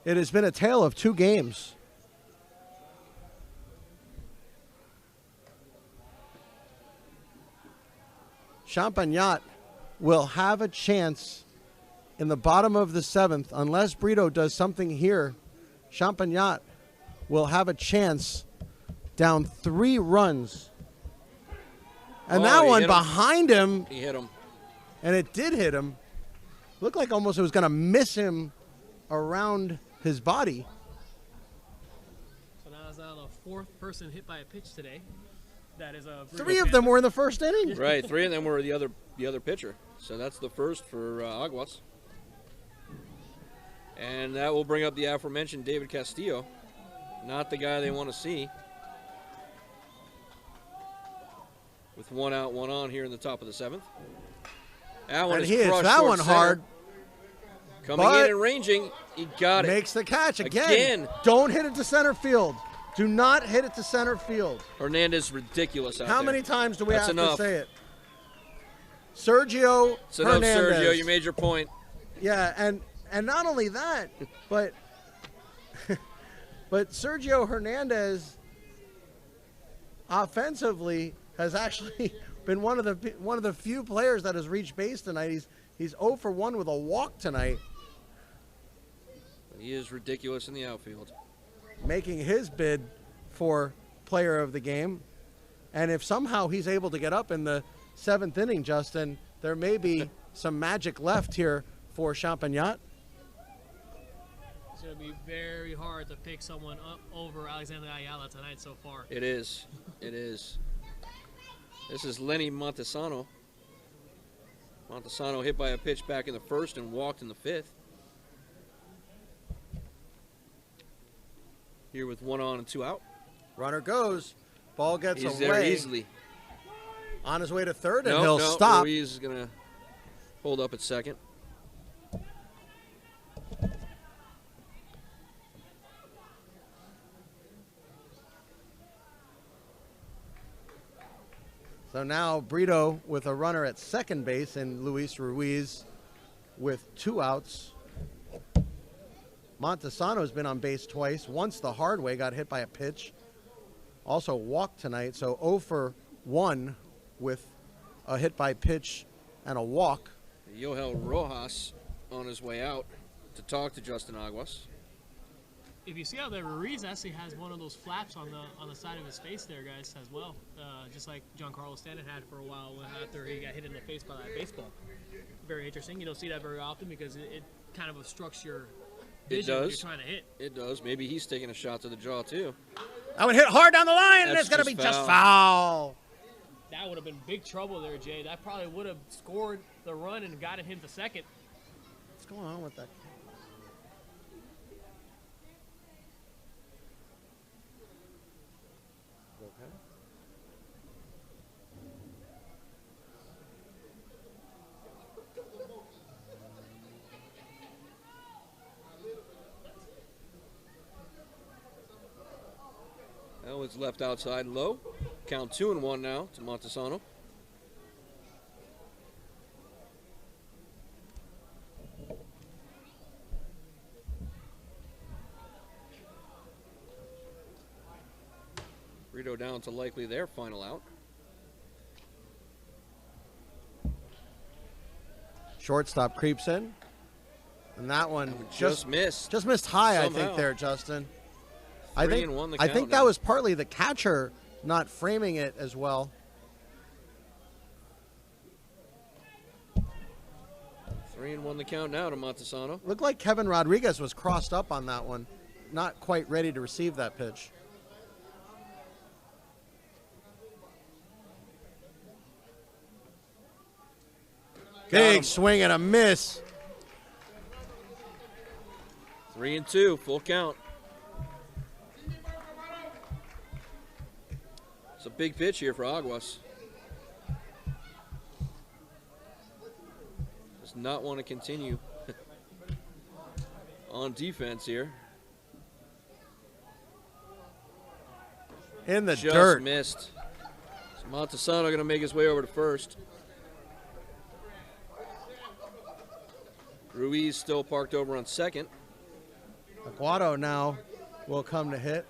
It has been a tale of 2 games. Champagnat will have a chance in the bottom of the 7th. Unless Brito does something here, Champagnat will have a chance down 3 runs. And that he one hit him. behind him, He hit him. and it did hit him. Looked like almost it was going to miss him around his body. So now it's now the 4th person hit by a pitch today. That is a Brito 3 of Panther. them were in the first inning. Right, 3 of them were the other pitcher. So that's the first for Aguas. And that will bring up the aforementioned David Castillo. Not the guy they want to see. With 1 out, 1 on here in the top of the 7th. That one And is he hits crushed that towards one center. hard. Coming but in and ranging. He got it. Makes the catch again. Again. Don't hit it to center field. Do not hit it to center field. Hernandez ridiculous out How there. many times do we That's have enough. to say it? Sergio It's enough, Hernandez. Sergio. You made your point. Yeah, and not only that, but but Sergio Hernandez offensively has actually been one of the few players that has reached base tonight. He's 0 for 1 with a walk tonight, He is ridiculous in the outfield. making his bid for player of the game. And if somehow he's able to get up in the 7th inning, Justin, there may be some magic left here for Champagnat. It's going to be very hard to pick someone up over Alexander Ayala tonight so far. It is. It is. This is Lenny Montesano. Montesano hit by a pitch back in the first and walked in the 5th. Here with 1 on and 2 out. Runner goes. Ball gets He's away. there easily. On his way to third, and No, he'll no, stop. Ruiz is going to Hold up at second. So now Brito with a runner at second base and Luis Ruiz with 2 outs. Montesano's been on base twice. Once the hard way, got hit by a pitch. Also walked tonight, so 0 for 1 with a hit by pitch and a walk. Yohel Rojas on his way out to talk to Justin Aguas. If you see how the Ruiz actually has one of those flaps on the side of his face there, guys, as well. Just like Giancarlo Stanton had for a while after he got hit in the face by that baseball. Very interesting. You don't see that very often because it kind of obstructs your vision when you're trying to hit. It does. Maybe he's taking a shot to the jaw, too. I would hit hard down the line, and That's it's going to be just just foul. That would have been big trouble there, Jay. That probably would have scored the run and gotten him to second. What's going on with that? Okay. Well, it's left outside low. Count 2-1 now to Montesano. Brito down to likely their final out. Shortstop creeps in. And that one Just missed. Just missed high, I Somehow. think, there, Justin. 3-1 the I count think that now. was partly the catcher not framing it as well. 3-1 the count now to Montesano. Looked like Kelvin Rodriguez was crossed up on that one. Not quite ready to receive that pitch. Big swing and a miss. 3-2, full count. It's a big pitch here for Aguas. Does not want to continue on defense here. In the Just dirt. missed. So Montesano going to make his way over to first. Ruiz still parked over on second. Aguado now will come to hit.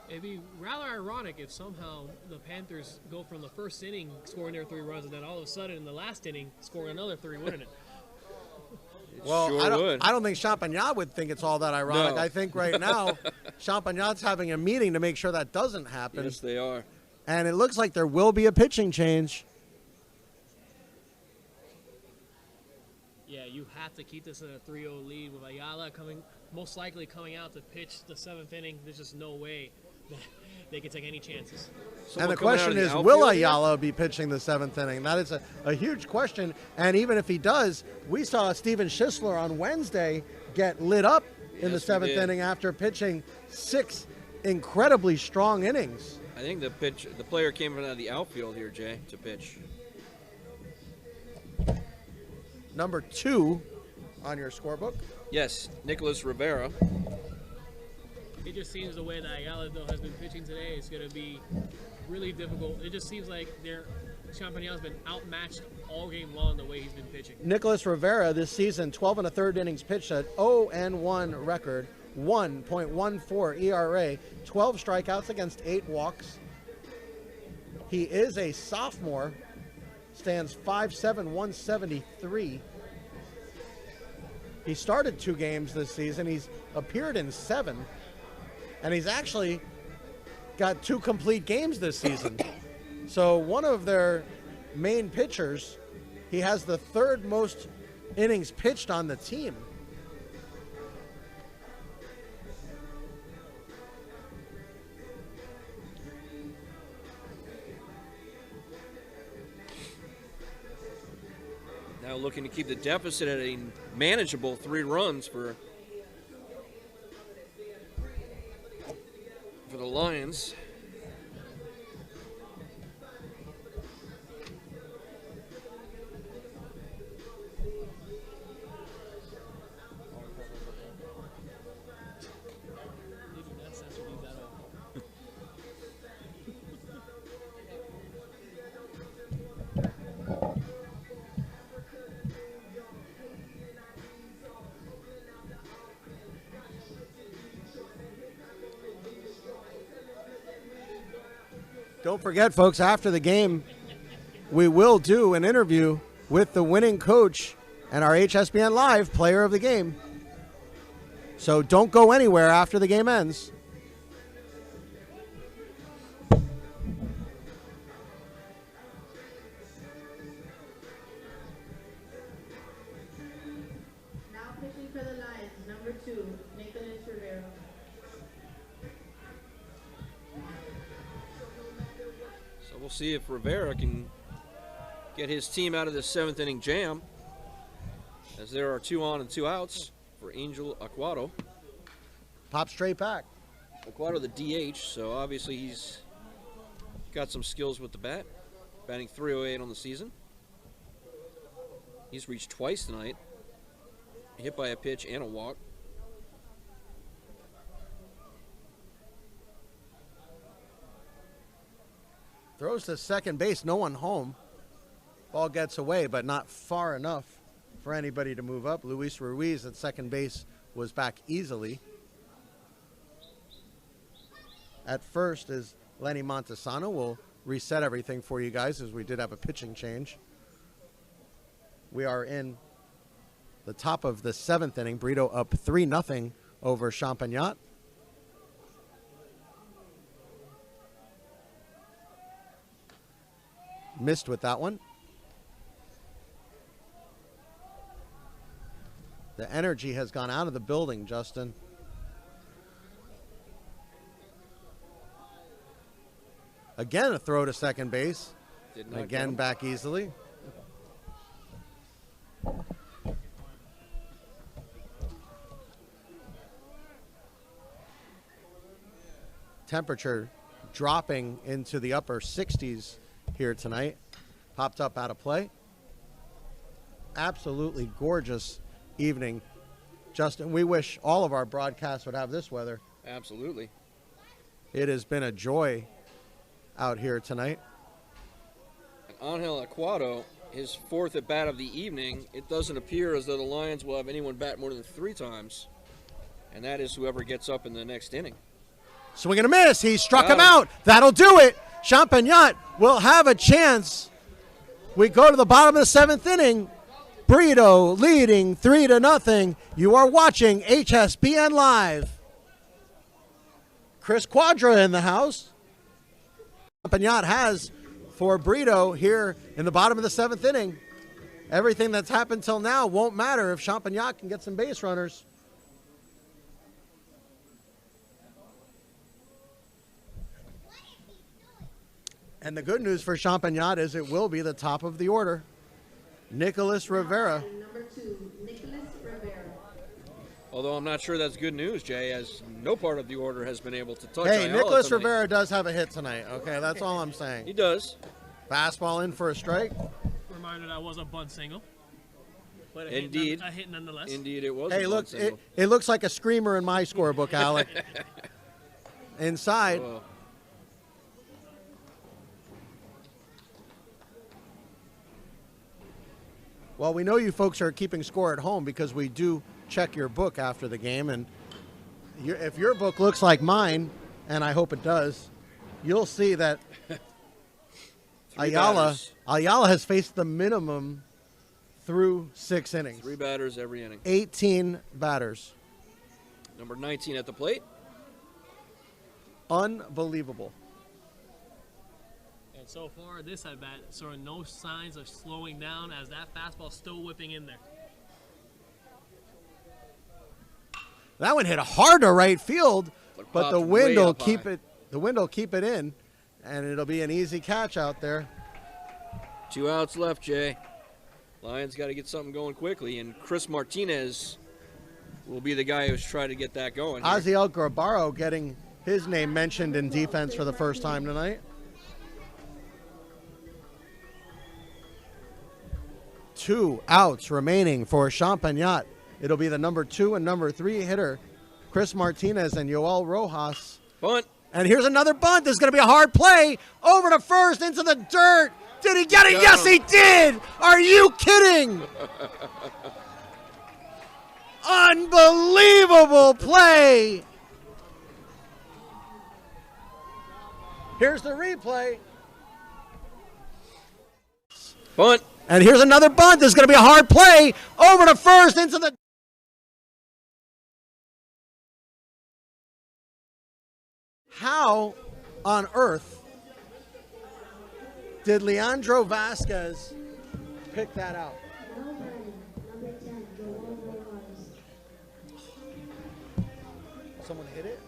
It'd be rather ironic if somehow the Panthers go from the first inning scoring their 3 runs and then all of a sudden in the last inning scoring another 3, wouldn't it? Well, Sure I don't think Champagnat would think it's all that ironic. No. I think right now Champagnat's having a meeting to make sure that doesn't happen. Yes, they are. And it looks like there will be a pitching change. Yeah, you have to keep this in a 3-0 lead with Ayala most likely coming out to pitch the 7th inning. There's just no way that they can take any chances. And the coming out question of the is, outfield will here? Ayala be pitching the 7th inning? That is a huge question. And even if he does, we saw Steven Schisler on Wednesday get lit up in the Yes, we 7th did. inning after pitching 6 incredibly strong innings. I think the player came out of the outfield here, Jay, to pitch. Number 2 on your scorebook. Yes, Nicholas Rivera. It just seems the way that Ayala, though, has been pitching today is going to be really difficult. It just seems like Champagnat's been outmatched all game long the way he's been pitching. Nicholas Rivera this season, 12 1/3 innings pitched at 0-1 record, 1.14 ERA, 12 strikeouts against 8 walks. He is a sophomore, stands 5'7", 173. He started 2 games this season. He's appeared in 7, and he's actually got 2 complete games this season. So one of their main pitchers, he has the 3rd most innings pitched on the team. Now looking to keep the deficit at a manageable 3 runs for the Lions. Don't forget, folks, after the game, we will do an interview with the winning coach and our HSBN Live player of the game. So don't go anywhere after the game ends. Now pitching for the Lions, number 2, Nicholas Rivera. So we'll see if Rivera can get his team out of this 7th inning jam, as there are 2 on and 2 outs for Angel Aquado. Pop straight back. Aquado the DH, so obviously he's got some skills with the bat, batting .308 on the season. He's reached twice tonight, hit by a pitch and a walk. Throws to second base, no one home. Ball gets away, but not far enough for anybody to move up. Luis Ruiz at second base was back easily. At first is Lenny Montesano. We'll reset everything for you guys as we did have a pitching change. We are in the top of the 7th inning. Brito up 3-0 over Champagnat. Missed with that one. The energy has gone out of the building, Justin. Again, a throw to second base. Did not Again, come. back easily. Temperature dropping into the upper 60s here tonight. Popped up out of play. Absolutely gorgeous evening. Justin, we wish all of our broadcasts would have this weather. Absolutely. It has been a joy out here tonight. Angel Aquado, his 4th at bat of the evening. It doesn't appear as though the Lions will have anyone bat more than 3 times, and that is whoever gets up in the next inning. Swing and a miss. He struck him out. That'll do it. Champagnat will have a chance. We go to the bottom of the 7th inning. Brito leading 3-0. You are watching HSBN Live. Chris Quadra in the house. Champagnat has for Brito here in the bottom of the 7th inning. Everything that's happened till now won't matter if Champagnat can get some base runners. And the good news for Champagnat is it will be the top of the order. Nicholas Rivera. Number 2, Nicholas Rivera. Although I'm not sure that's good news, Jay, as no part of the order has been able to touch Hey, Ayala Nicholas tonight. Rivera does have a hit tonight. Okay, that's all I'm He saying. does. Fastball in for a strike. Reminder that was a bunt single. But Indeed. A hit nonetheless. Indeed, it was. Hey, a look, bunt single. it looks like a screamer in my scorebook, Alec. Inside. Well, Well, we know you folks are keeping score at home because we do check your book after the game. And if your book looks like mine, and I hope it does, you'll see that Ayala has faced the minimum through 6 innings. 3 batters every inning. 18 batters. Number 19 at the plate. Unbelievable. And so far, this at bat showing no signs of slowing down as that fastball still whipping in there. That one hit hard to right field, But but the popped wind way will up keep high. it. The wind will keep it in, and it'll be an easy catch out there. 2 outs left, Jay. Lions got to get something going quickly, and Chris Martinez will be the guy who's trying to get that going. here. Aziel Grabaro getting his name mentioned in defense for the first time tonight. 2 outs remaining for Champagnat. It'll be the number 2 and number 3 hitter, Chris Martinez and Yoel Rojas. Bunt. And here's another bunt. This is going to be a hard play. Over to first, into the dirt. Did he get it? Got Yes, him. he did. Are you kidding? Unbelievable play. Here's the replay. Bunt. And here's another bunt. There's going to be a hard play over to first into the. How on earth did Leonardo Vasquez pick that out? Someone hit it?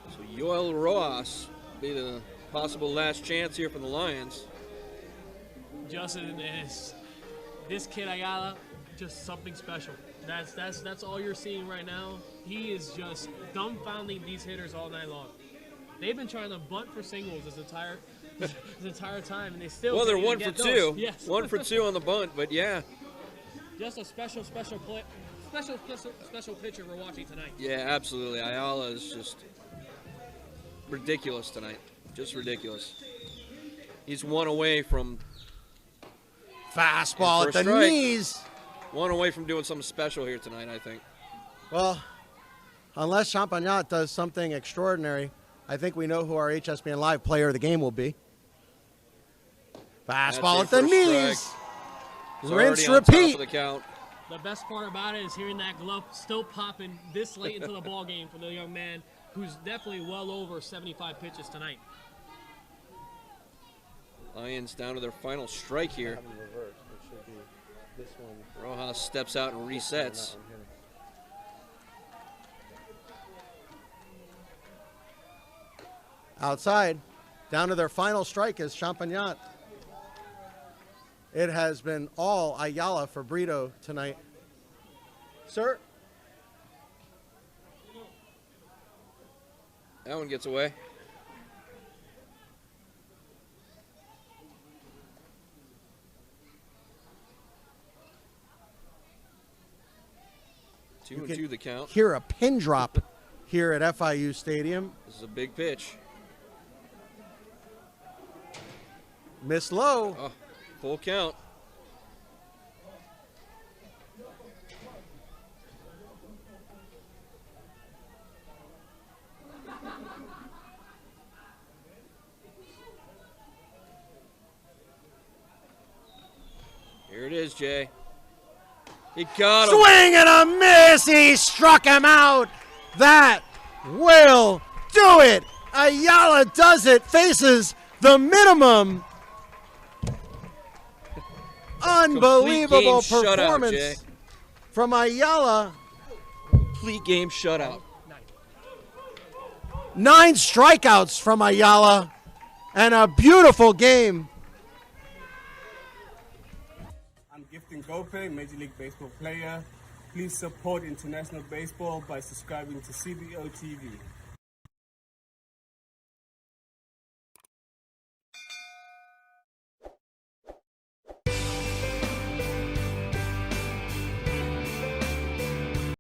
So Yoel Rojas be the possible last chance here for the Lions. Justin is this kid Ayala, just something special. That's all you're seeing right now. He is just dumbfounding these hitters all night long. They've been trying to bunt for singles this entire time, and they still. Well, they're can't 1 even for get 2. those. Yes. 1 for 2 on the bunt, but yeah. Just a special pitcher we're watching tonight. Yeah, absolutely. Ayala is just ridiculous tonight. Just ridiculous. He's 1 away from Fastball at the strike. knees. 1 away from doing something special here tonight, I think. Well, unless Champagnat does something extraordinary, I think we know who our HSBN Live player of the game will be. Fastball at the knees. Rinse, repeat. The count. The best part about it is hearing that glove still popping this late into the ball game for the young man, who's definitely well over 75 pitches tonight. Lions down to their final strike here. Rojas steps out and resets. Outside, down to their final strike is Champagnat. It has been all Ayala for Brito tonight. Sir? That one gets away. Two and 2 the count. Hear a pin drop here at FIU Stadium. This is a big pitch. Miss low. Oh, full count. Here it is, Jay. He got him. Swing and a miss. He struck him out. That will do it. Ayala does it. Faces the minimum. Unbelievable Complete game performance shutout, Jay. from Ayala. Complete game shutout. 9 strikeouts from Ayala and a beautiful game. I'm Gifting Gope, Major League Baseball player. Please support international baseball by subscribing to CBO TV.